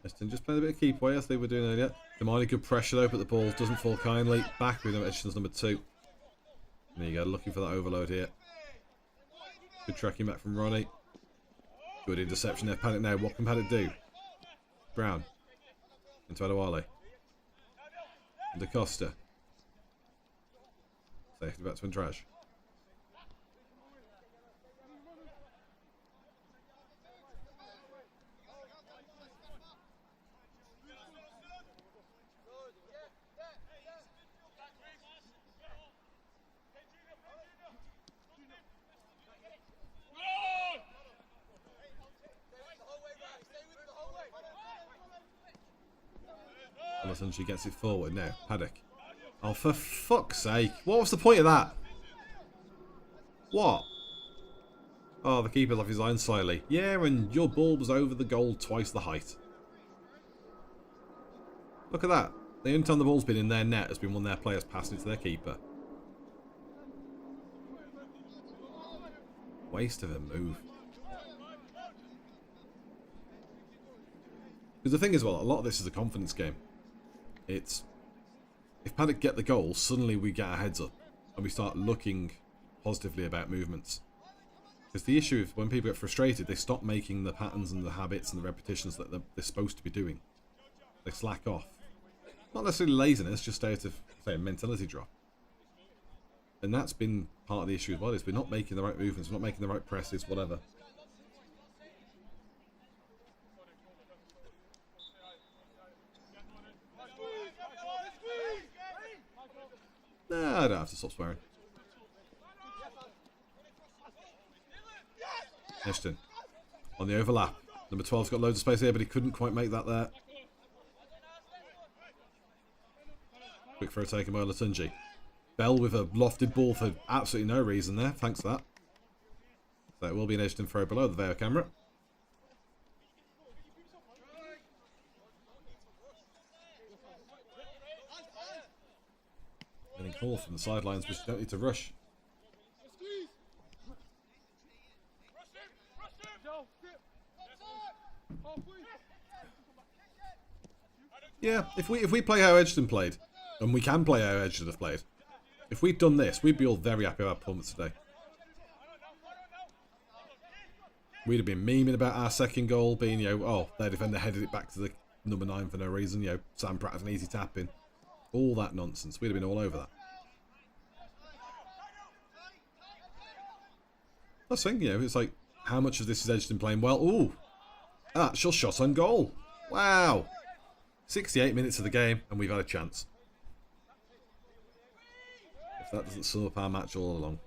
Speaker 4: Egerton just playing a bit of keep away as they were doing earlier. Demani good pressure though, but the ball doesn't fall kindly. Back with him, Egerton's number 2. There you go, looking for that overload here. Good tracking back from Ronnie. Good interception there. Paddock now. What can Paddock do? Brown. Into Adewale. Into Costa. Safety back to Andrade. And she gets it forward now. Paddock. Oh, for fuck's sake. What was the point of that? What? Oh, the keeper's off his line slightly. Yeah, and your ball was over the goal twice the height. Look at that. The only time the ball's been in their net has been when their players passing it to their keeper. Waste of a move. Because the thing is, well, a lot of this is a confidence game. It's, if Paddock get the goal, suddenly we get our heads up and we start looking positively about movements. Because the issue is when people get frustrated, they stop making the patterns and the habits and the repetitions that they're supposed to be doing. They slack off. Not necessarily laziness, just out of, say, a mentality drop. And that's been part of the issue as well, is we're not making the right movements, we're not making the right presses, whatever. Nah, I don't have to stop swearing. Egerton on the overlap. Number 12's got loads of space here, but he couldn't quite make that there. Quick throw taken by Latunji. Bell with a lofted ball for absolutely no reason there. Thanks for that. So it will be an Egerton throw below the VAR camera. Getting call from the sidelines, but you don't need to rush. Yeah, if we play how Egerton played, and we can play how Egerton have played, if we'd done this, we'd be all very happy with our performance today. We'd have been memeing about our second goal being, oh, their defender headed it back to the number 9 for no reason, Sam Pratt has an easy tap in. All that nonsense. We'd have been all over that. That's the thing, it's like, how much of this is Egerton playing well? Ooh, actual shot on goal. Wow. 68 minutes of the game, and we've had a chance. If that doesn't sum up our match all along.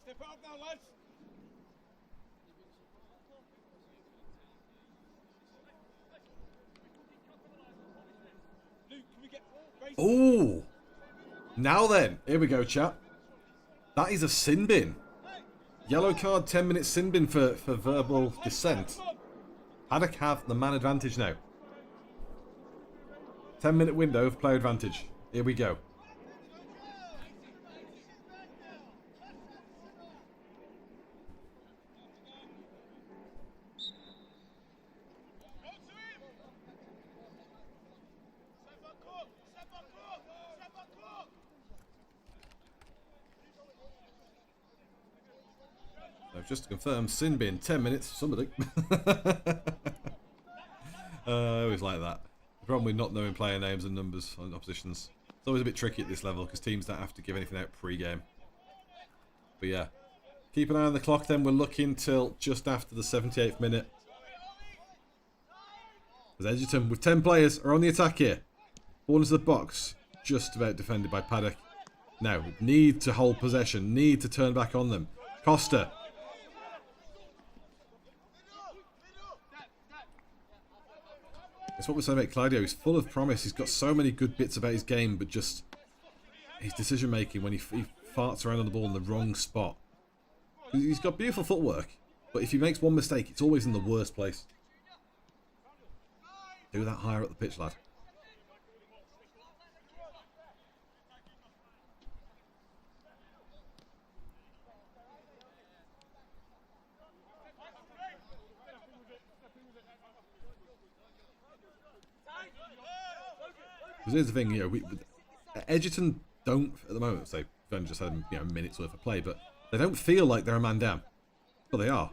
Speaker 1: Step out now, lads.
Speaker 4: Ooh. Now then, here we go, chat. That is a sin bin. Yellow card, 10-minute sin bin for verbal dissent. Paddock have the man advantage now. 10-minute window of player advantage. Here we go. Just to confirm, sin bin, 10 minutes, somebody. I always like that. The problem with not knowing player names and numbers on oppositions. It's always a bit tricky at this level because teams don't have to give anything out pre-game. But yeah, keep an eye on the clock then. We're looking till just after the 78th minute. As Egerton, with 10 players, are on the attack here. Ball into the box, just about defended by Paddock. Now, need to hold possession, need to turn back on them. Costa. It's what we're saying about Claudio. He's full of promise. He's got so many good bits about his game, but just his decision making when he farts around on the ball in the wrong spot. He's got beautiful footwork, but if he makes one mistake, it's always in the worst place. Do that higher up the pitch, lad. Because here's the thing, you know, Egerton don't, at the moment, say, we've only just had, you know, minutes worth of play, but they don't feel like they're a man down. Well, they are.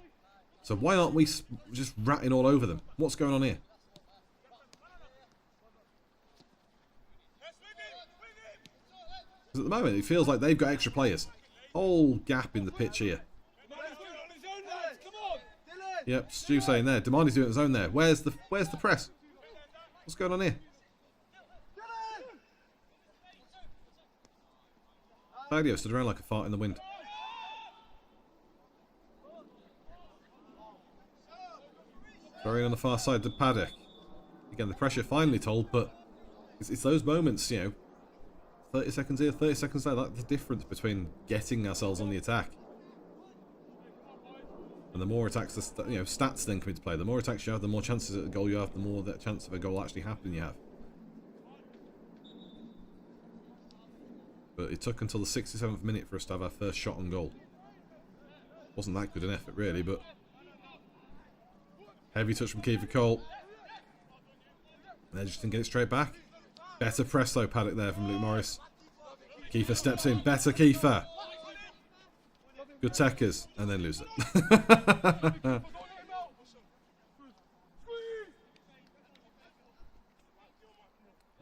Speaker 4: So why aren't we just ratting all over them? What's going on here? Because at the moment, it feels like they've got extra players. Whole gap in the pitch here. Yep, Stu saying there. Demandi's doing his own there. Where's the press? What's going on here? Claudio stood around like a fart in the wind. Throwing on the far side to Paddock. Again, the pressure finally told, but it's those moments, you know, 30 seconds here, 30 seconds there, that's the difference between getting ourselves on the attack. And the more attacks, you know, stats then come into play. The more attacks you have, the more chances at a goal you have, the more the chance of a goal actually happening you have. But it took until the 67th minute for us to have our first shot on goal. Wasn't that good an effort, really, but... Heavy touch from Kiefer Cole. And Egerton get it straight back. Better press, though, Paddock there from Luke Morris. Kiefer steps in. Better Kiefer. Good techers. And then lose it.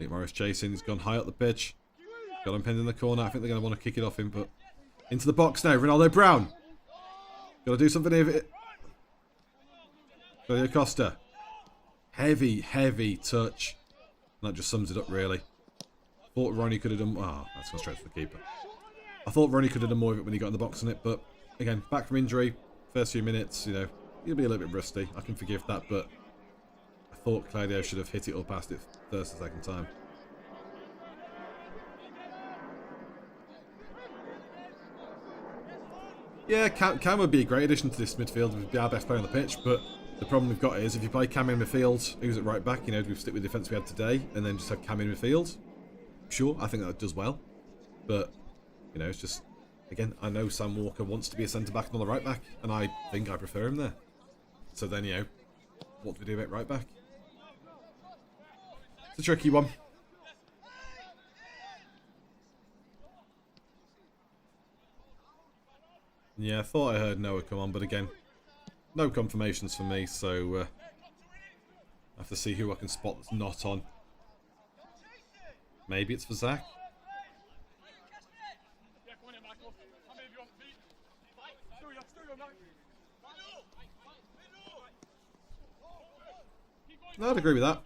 Speaker 4: Luke Morris chasing. He's gone high up the pitch. Got him pinned in the corner. I think they're going to want to kick it off him, but into the box now. Ronaldo Brown. Got to do something here. Julio Costa. Heavy, heavy touch. And that just sums it up, really. Thought Ronnie could have done... Oh, that's gone straight to the keeper. I thought Ronnie could have done more of it when he got in the box on it, but again, back from injury. First few minutes, you know, he'll be a little bit rusty. I can forgive that, but I thought Claudio should have hit it or past it first or second time. Yeah, Cam would be a great addition to this midfield. He'd be our best player on the pitch, but the problem we've got is if you play Cam in midfield, who's at right back, you know, do we stick with the defence we had today and then just have Cam in midfield? Sure, I think that does well. But, you know, it's just, again, I know Sam Walker wants to be a centre-back and not a right-back, and I think I prefer him there. So then, you know, what do we do about right-back? It's a tricky one. Yeah, I thought I heard Noah come on, but again, no confirmations for me, so I have to see who I can spot that's not on. Maybe it's for Zach. No, I'd agree with that.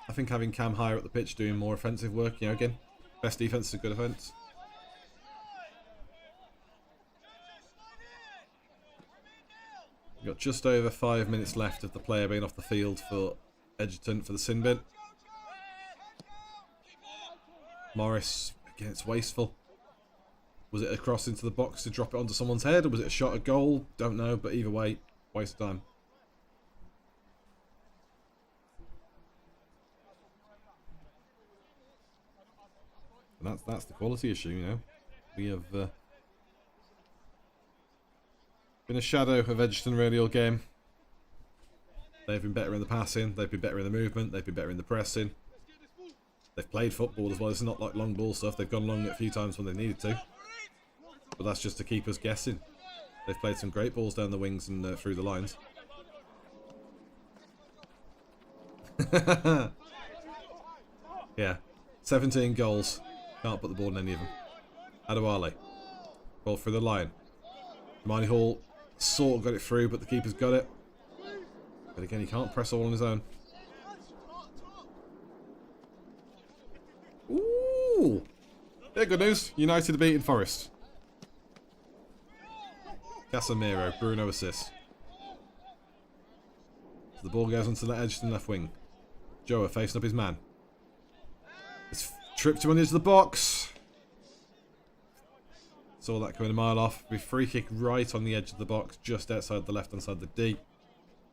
Speaker 4: I think having Cam higher up the pitch doing more offensive work, you know, again, best defence is a good offence. We've got just over 5 minutes left of the player being off the field for Egerton for the sin bin. Morris, again, it's wasteful. Was it a cross into the box to drop it onto someone's head, or was it a shot at goal? Don't know, but either way, waste of time. And that's the quality issue, you know. We have been a shadow of Egerton really all game. They've been better in the passing, they've been better in the movement, they've been better in the pressing. They've played football as well. It's not like long ball stuff. They've gone long a few times when they needed to. But that's just to keep us guessing. They've played some great balls down the wings and through the lines. Yeah. 17 goals. Can't put the ball in any of them. Adewale. Ball through the line. Hermione Hall sort of got it through, but the keeper's got it. But again, he can't press all on his own. Ooh! Yeah, good news. United beating Forest. Casemiro, Bruno assist. So the ball goes onto the Egerton left wing. Joa facing up his man. It's tripped him on the edge of the box. Saw that coming a mile off. With free kick right on the edge of the box, just outside the left-hand side of the D.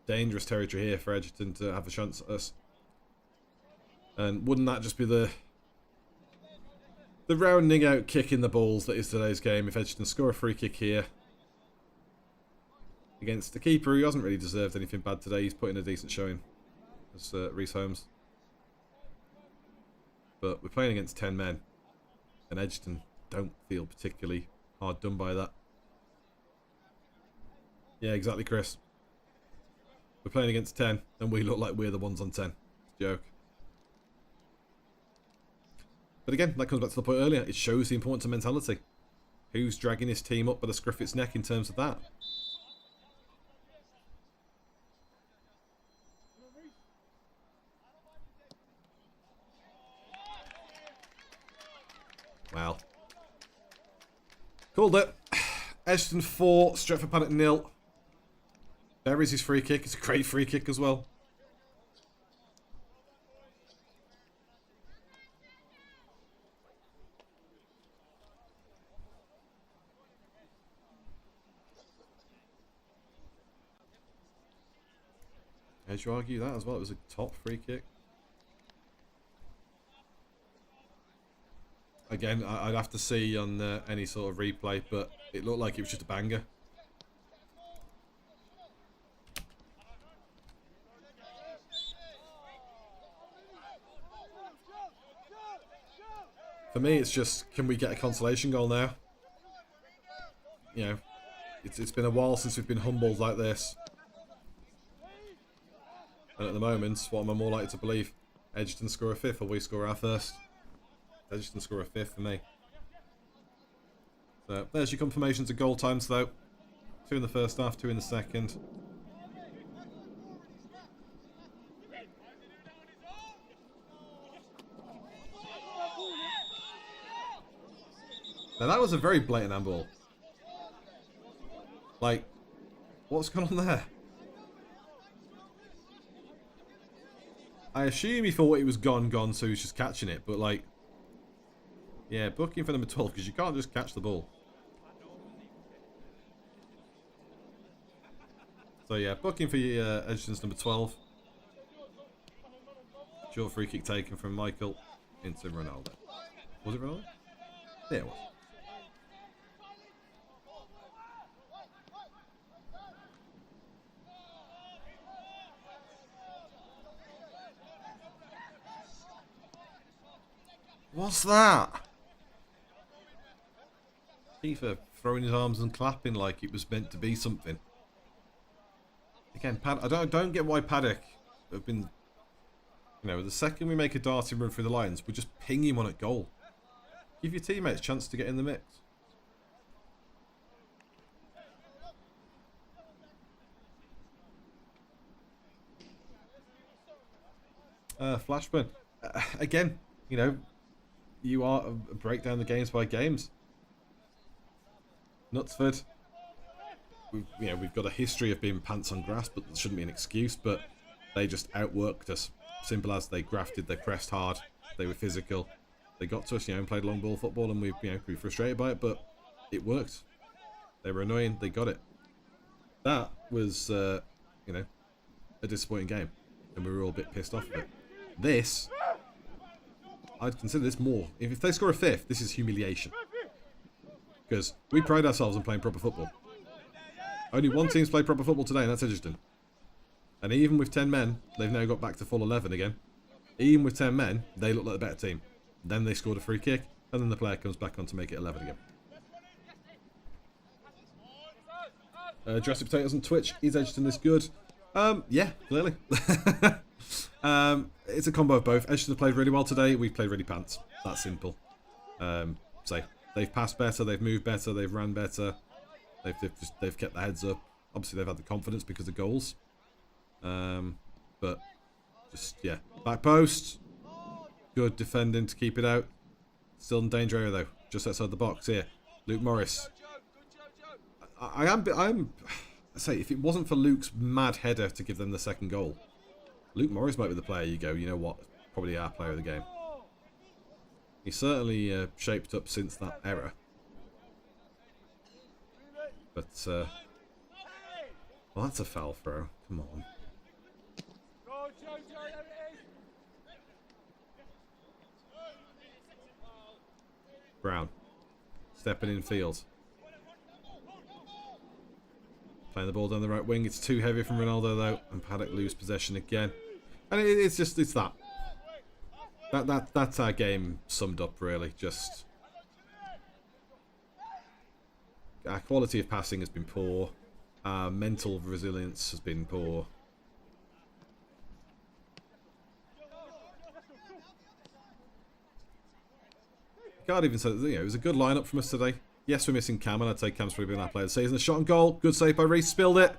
Speaker 4: Dangerous territory here for Egerton to have a chance at us. And wouldn't that just be the rounding out kick in the balls that is today's game if Egerton score a free kick here against the keeper who hasn't really deserved anything bad today. He's put in a decent showing as Reece Holmes. But we're playing against 10 men and Egerton don't feel particularly hard done by that. Yeah, exactly, Chris. We're playing against 10 and we look like we're the ones on 10. It's a joke. But again, that comes back to the point earlier. It shows the importance of mentality. Who's dragging his team up by the scruff of its neck in terms of that? Wow. Called it. Egerton 4, Stretford Paddock 0. Buries his free kick. It's a great free kick as well. How'd you argue that as well? It was a top free kick. Again, I'd have to see on any sort of replay, but it looked like it was just a banger. For me, it's just, can we get a consolation goal now? You know, it's been a while since we've been humbled like this. And at the moment, what am I more likely to believe? Egerton score a fifth or we score our first? Egerton score a fifth for me. So there's your confirmations of goal times though. 2 in the first half, 2 in the second. Now that was a very blatant handball. Like, what's going on there? I assume he thought it was gone, so he was just catching it. But like, yeah, booking for number 12 because you can't just catch the ball. So yeah, booking for Egerton's number 12. Short free kick taken from Michael into Ronaldo. Was it Ronaldo? Yeah, it was. What's that? FIFA throwing his arms and clapping like it was meant to be something. Again, I don't get why Paddock have been, you know, the second we make a darting run through the lines, we just ping him on at goal. Give your teammates a chance to get in the mix. Flashburn. Again, you know, you are break down the games by games. Knutsford. We've got a history of being pants on grass, but that shouldn't be an excuse. But they just outworked us. Simple as they grafted, they pressed hard, they were physical. They got to us, you know, and played long ball football, and we were frustrated by it, but it worked. They were annoying, they got it. That was, you know, a disappointing game, and we were all a bit pissed off of it. This, I'd consider this more. If they score a fifth, this is humiliation. Because we pride ourselves on playing proper football. Only one team's played proper football today, and that's Egerton. And even with 10 men, they've now got back to full 11 again. Even with 10 men, they look like the better team. Then they scored a free kick, and then the player comes back on to make it 11 again. Jurassic Potatoes on Twitch. Is Egerton this good? Yeah, clearly. It's a combo of both. Egerton have played really well today. We've played really pants. That's simple. So they've passed better, they've moved better, they've ran better. They've kept their heads up. Obviously, they've had the confidence because of goals. But just, yeah. Back post. Good defending to keep it out. Still in danger area, though. Just outside the box here. Luke Morris. I say, if it wasn't for Luke's mad header to give them the second goal, Luke Morris might be the player you go, you know what, probably our player of the game. He's certainly shaped up since that era. But, well, that's a foul throw. Come on. Brown. Stepping in field. Playing the ball down the right wing. It's too heavy from Ronaldo, though. And Paddock lose possession again. And it's that. That's our game summed up, really. Just... our quality of passing has been poor. Our mental resilience has been poor. Can't even say that, you know, it was a good lineup from us today. Yes, we're missing Cam, and I'd say Cam's probably been our player of the season. The shot on goal. Good save by Reece. Spilled it.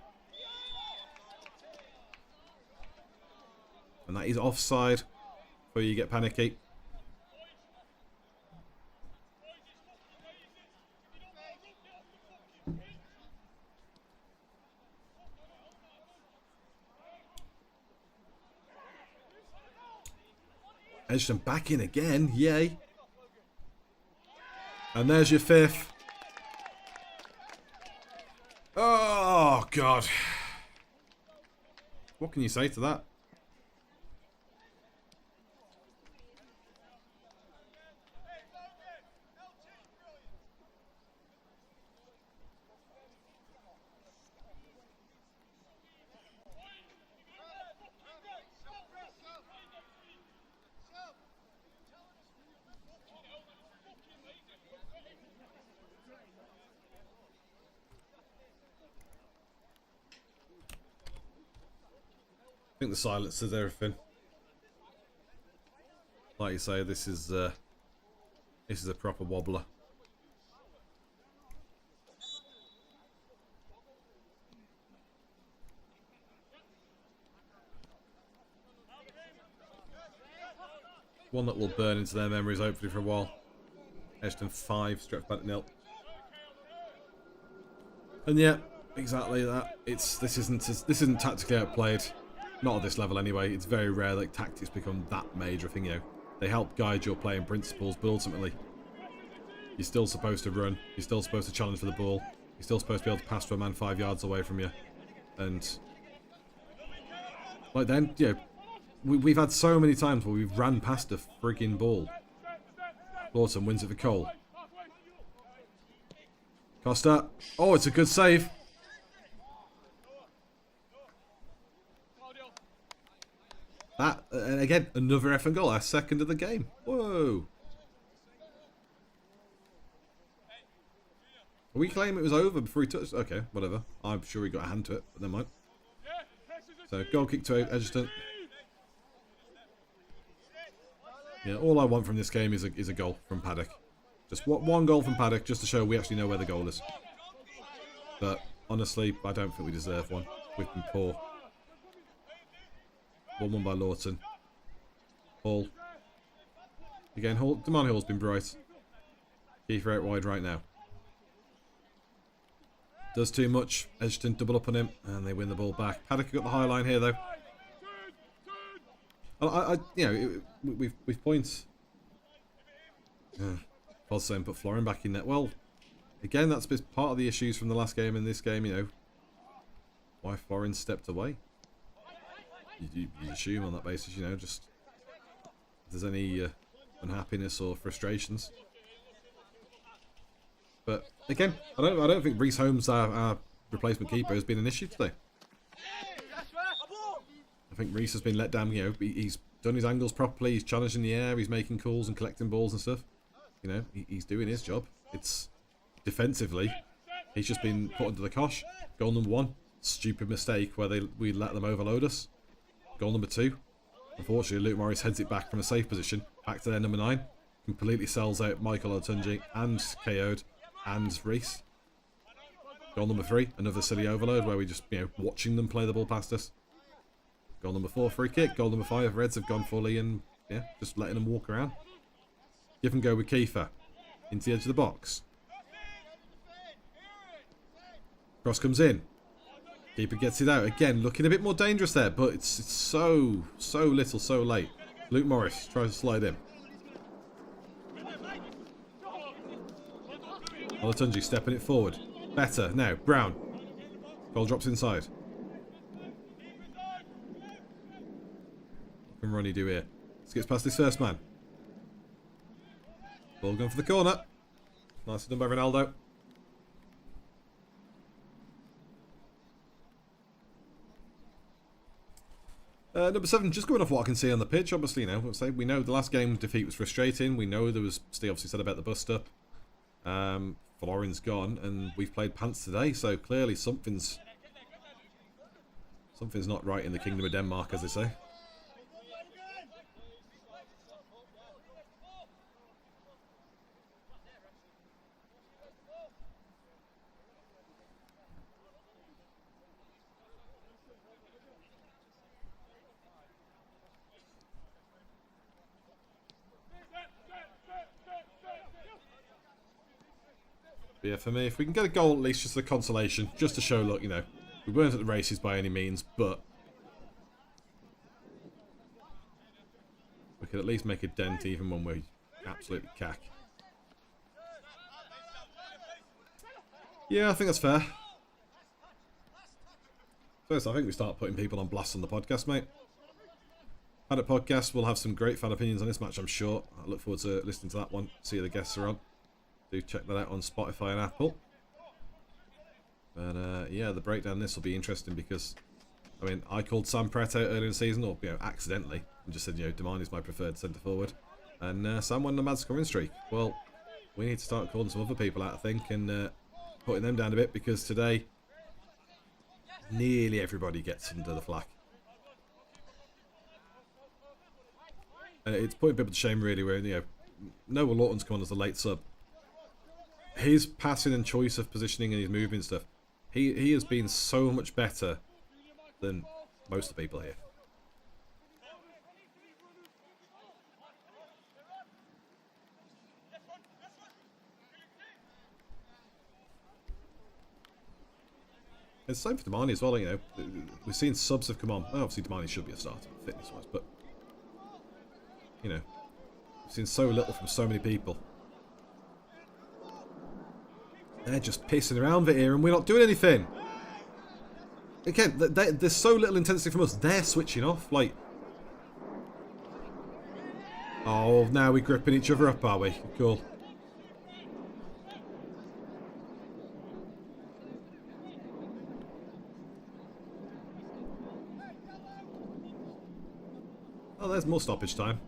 Speaker 4: And that is offside before you get panicky. Egerton back in again. Yay. And there's your fifth. Oh, God. What can you say to that? I think the silence says everything. Like you say, this is a proper wobbler. One that will burn into their memories hopefully for a while. Egerton 5, Stretford Paddock 0. And yeah, exactly that. This isn't tactically outplayed. Not at this level anyway. It's very rare that tactics become that major thing, you know. They help guide your playing principles, but ultimately you're still supposed to run. You're still supposed to challenge for the ball. You're still supposed to be able to pass to a man 5 yards away from you. And like then, you know, we've had so many times where we've ran past a frigging ball. Lawson wins it for Cole. Costa. Oh, it's a good save. That, and again, another effing goal. Our second of the game. Whoa. Are we claiming it was over before he touched? Okay, whatever. I'm sure he got a hand to it, but never mind. So, goal kick to Egerton. Yeah, all I want from this game is a goal from Paddock. Just one goal from Paddock, just to show we actually know where the goal is. But, honestly, I don't think we deserve one. We've been poor. 1-1 by Lawton. Hall. Again, Hall. Damon Hall's been bright. Kiefer out wide right now. Does too much. Egerton double up on him, and they win the ball back. Paddock got the high line here, though. You know, we've points. Paul's saying put Florin back in net. Well, again, that's part of the issues from the last game and this game. You know, why Florin stepped away. You assume on that basis, you know, just if there's any unhappiness or frustrations. But again, I don't think Reece Holmes, our replacement keeper, has been an issue today. I think Reece has been let down. You know, he's done his angles properly. He's challenging the air. He's making calls and collecting balls and stuff. You know, he's doing his job. It's defensively, he's just been put under the cosh. Goal number 1, stupid mistake where we let them overload us. Goal number 2, unfortunately, Luke Morris heads it back from a safe position, back to their number 9, completely sells out Michael Otunji and KO'd and Reece. Goal number 3, another silly overload where we just, you know, watching them play the ball past us. Goal number 4, free kick. Goal number 5, Reds have gone fully and, yeah, just letting them walk around. Give and go with Kiefer into the edge of the box. Cross comes in. Keeper gets it out. Again, looking a bit more dangerous there, but it's so little, so late. Luke Morris tries to slide in. Olatunji stepping it forward. Better. Now, Brown. Cole drops inside. What can Ronnie do here? Let's get past this first man. Ball going for the corner. Nicely done by Ronaldo. Number 7, just going off what I can see on the pitch, obviously, we know the last game defeat was frustrating. We know there was, Steve obviously said about the bust-up. Florin's gone, and we've played pants today, so clearly something's not right in the Kingdom of Denmark, as they say. But yeah, for me, if we can get a goal at least just as a consolation, just to show, look, we weren't at the races by any means, but we could at least make a dent even when we absolutely cack. Yeah, I think that's fair. First, I think we start putting people on blast on the podcast, mate. Paddock Podcast, we'll have some great fan opinions on this match, I'm sure. I look forward to listening to that one, see how the guests are on. Do check that out on Spotify and Apple. But yeah, the breakdown of this will be interesting because, I called Sam Pratt out earlier in the season, or accidentally, and just said, Damani's my preferred centre forward, and Sam won a mad scoring streak. Well, we need to start calling some other people out, I think, and putting them down a bit because today, nearly everybody gets under the flak. It's putting people to shame, really, where Noah Lawton's come on as a late sub. His passing and choice of positioning and his moving stuff, he has been so much better than most of the people here. It's the same for Damani as well, We've seen subs have come on. Well, obviously Damani should be a starter fitness-wise, but we've seen so little from so many people. They're just pissing around with it here and we're not doing anything. Again, there's so little intensity from us. They're switching off. Oh, now we're gripping each other up, are we? Cool. Oh, there's more stoppage time.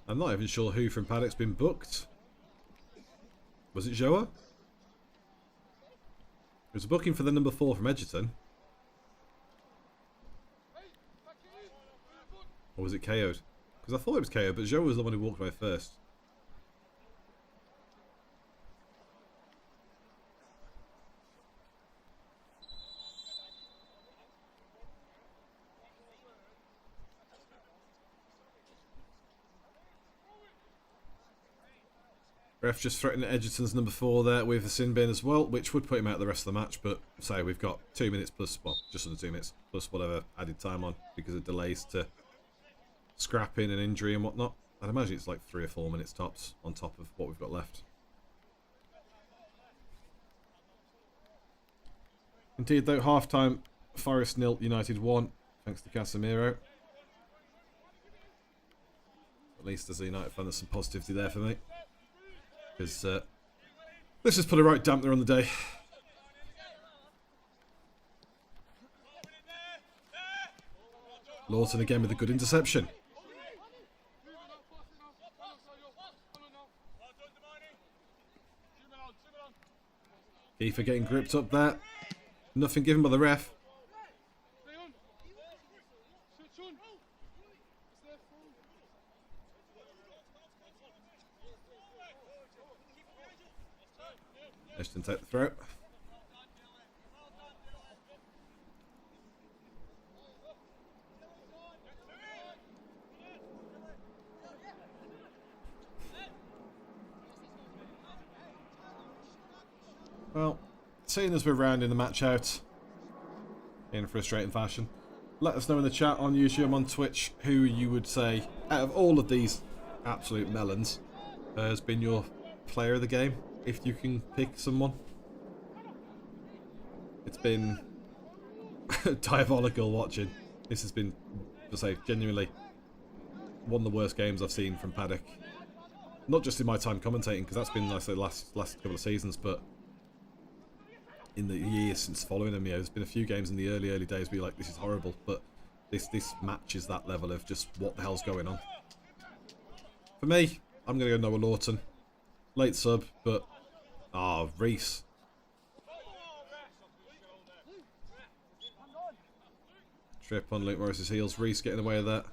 Speaker 4: I'm not even sure who from Paddock's been booked. Was it Joa? It was a booking for the number 4 from Egerton. Or was it KO'd? Because I thought it was KO'd, but Joa was the one who walked away first. Ref just threatened Egerton's number 4 there with a sin bin as well, which would put him out the rest of the match, but say we've got 2 minutes plus, well, just under 2 minutes, plus whatever added time on because of delays to scrapping and injury and whatnot. I'd imagine it's like 3 or 4 minutes tops on top of what we've got left. Indeed though, half-time, Forest 0, United 1, thanks to Casemiro. At least as a United fan, there's some positivity there for me. Because let's just put a right dampener on the day. Lawton again with a good interception. Kiefer getting gripped up there. Nothing given by the ref. Egerton take the throw. Well, seeing as we're rounding the match out in frustrating fashion, let us know in the chat on YouTube and on Twitch who you would say, out of all of these absolute melons, has been your player of the game, if you can pick someone. It's been diabolical watching. This has been, to say, genuinely one of the worst games I've seen from Paddock. Not just in my time commentating, because that's been, like I say, last couple of seasons, but in the years since following him, there's been a few games in the early days where you're like, this is horrible, but this matches that level of just what the hell's going on. For me, I'm going to go Noah Lawton. Late sub, but Reese. Trip on Luke Morris's heels. Reese getting away with that.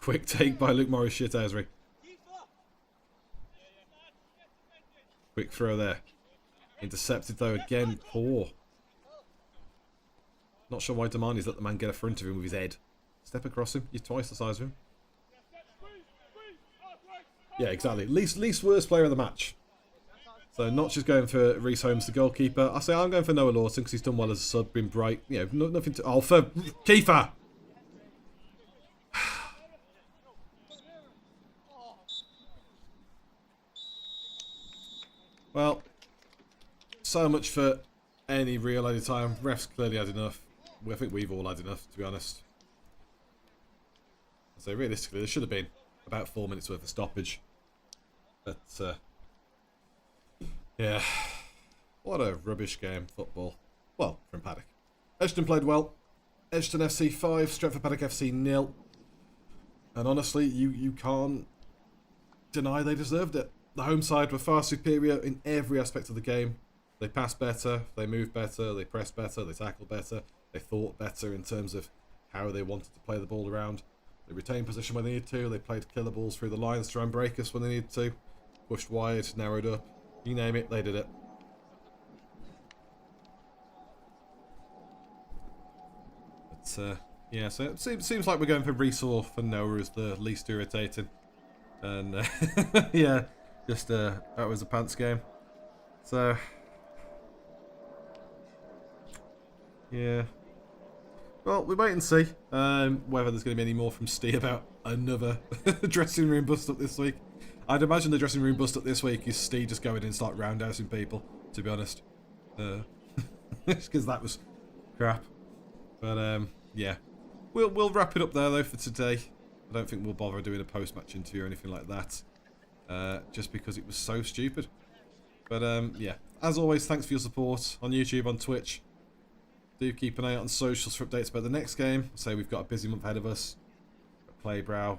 Speaker 4: Quick take by Luke Morris. Shit, Esri. Quick throw there. Intercepted though again. Poor. Not sure why Damani's let the man get in front of him with his head. Step across him. You're twice the size of him. Yeah, exactly. Least worst player of the match. So not just going for Reese Holmes, the goalkeeper. I say I'm going for Noah Lawton because he's done well as a sub, been bright. You know, nothing to... Oh, for Kiefer! Well, so much for any real added time. Refs clearly had enough. I think we've all had enough, to be honest. So realistically, there should have been about 4 minutes worth of stoppage. But, yeah. What a rubbish game, football. Well, from Paddock. Egerton played well. Egerton FC 5, Stretford Paddock FC 0. And honestly, you can't deny they deserved it. The home side were far superior in every aspect of the game. They passed better, they moved better, they pressed better, they tackled better, they thought better in terms of how they wanted to play the ball around. They retained position when they needed to, they played killer balls through the lines to try and break us when they needed to. Pushed wide, narrowed up, you name it, they did it. But, yeah, so it seems like we're going for Reese or for Noah as the least irritating. And, yeah, just, that was a pants game. So, yeah. Well, we wait and see whether there's going to be any more from Steve about another dressing room bust-up this week. I'd imagine the dressing room bust-up this week is Steve just going in and start roundhousing people, to be honest. Because that was crap. But, yeah. We'll wrap it up there, though, for today. I don't think we'll bother doing a post-match interview or anything like that. Just because it was so stupid. But, yeah. As always, thanks for your support on YouTube, on Twitch. Do keep an eye out on socials for updates about the next game. So we've got a busy month ahead of us. Got Playbrow,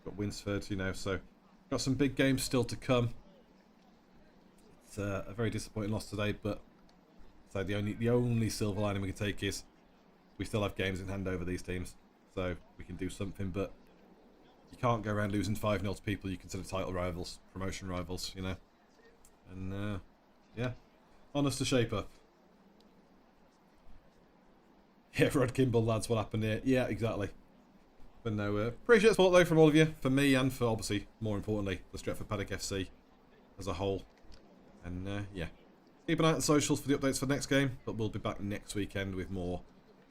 Speaker 4: got Winsford, you know, so got some big games still to come. It's a very disappointing loss today, but so the only silver lining we can take is we still have games in hand over these teams, so we can do something. But you can't go around losing 5-0 to people you consider title rivals, promotion rivals, you know. And yeah, on us to shape up. Yeah, Rod Kimball, lads, what happened here? Yeah, exactly. But no, appreciate the support though from all of you, for me and for, obviously, more importantly, the Stretford Paddock FC as a whole. And yeah, keep an eye on the socials for the updates for the next game, but we'll be back next weekend with more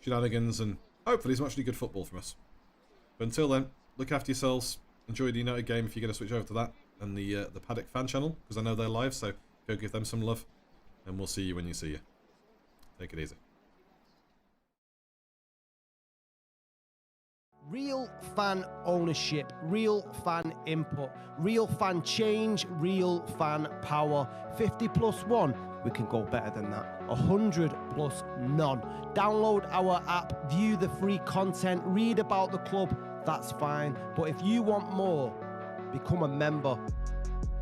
Speaker 4: shenanigans and hopefully some actually good football from us. But until then, look after yourselves, enjoy the United game if you're going to switch over to that, and the Paddock fan channel, because I know they're live, so go give them some love, and we'll see you when you see you. Take it easy.
Speaker 14: Real fan ownership, real fan input, real fan change, real fan power. 50+1, we can go better than that. 100+ none. Download our app, view the free content, read about the club, that's fine. But if you want more, become a member.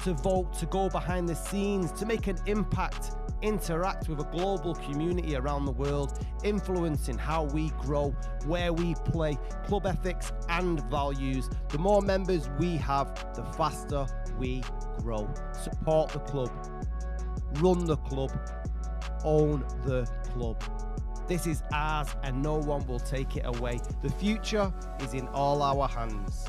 Speaker 14: to vote, to go behind the scenes, to make an impact, interact with a global community around the world, influencing how we grow, where we play, club ethics and values. The more members we have, the faster we grow. Support the club, run the club, own the club. This is ours and no one will take it away. The future is in all our hands.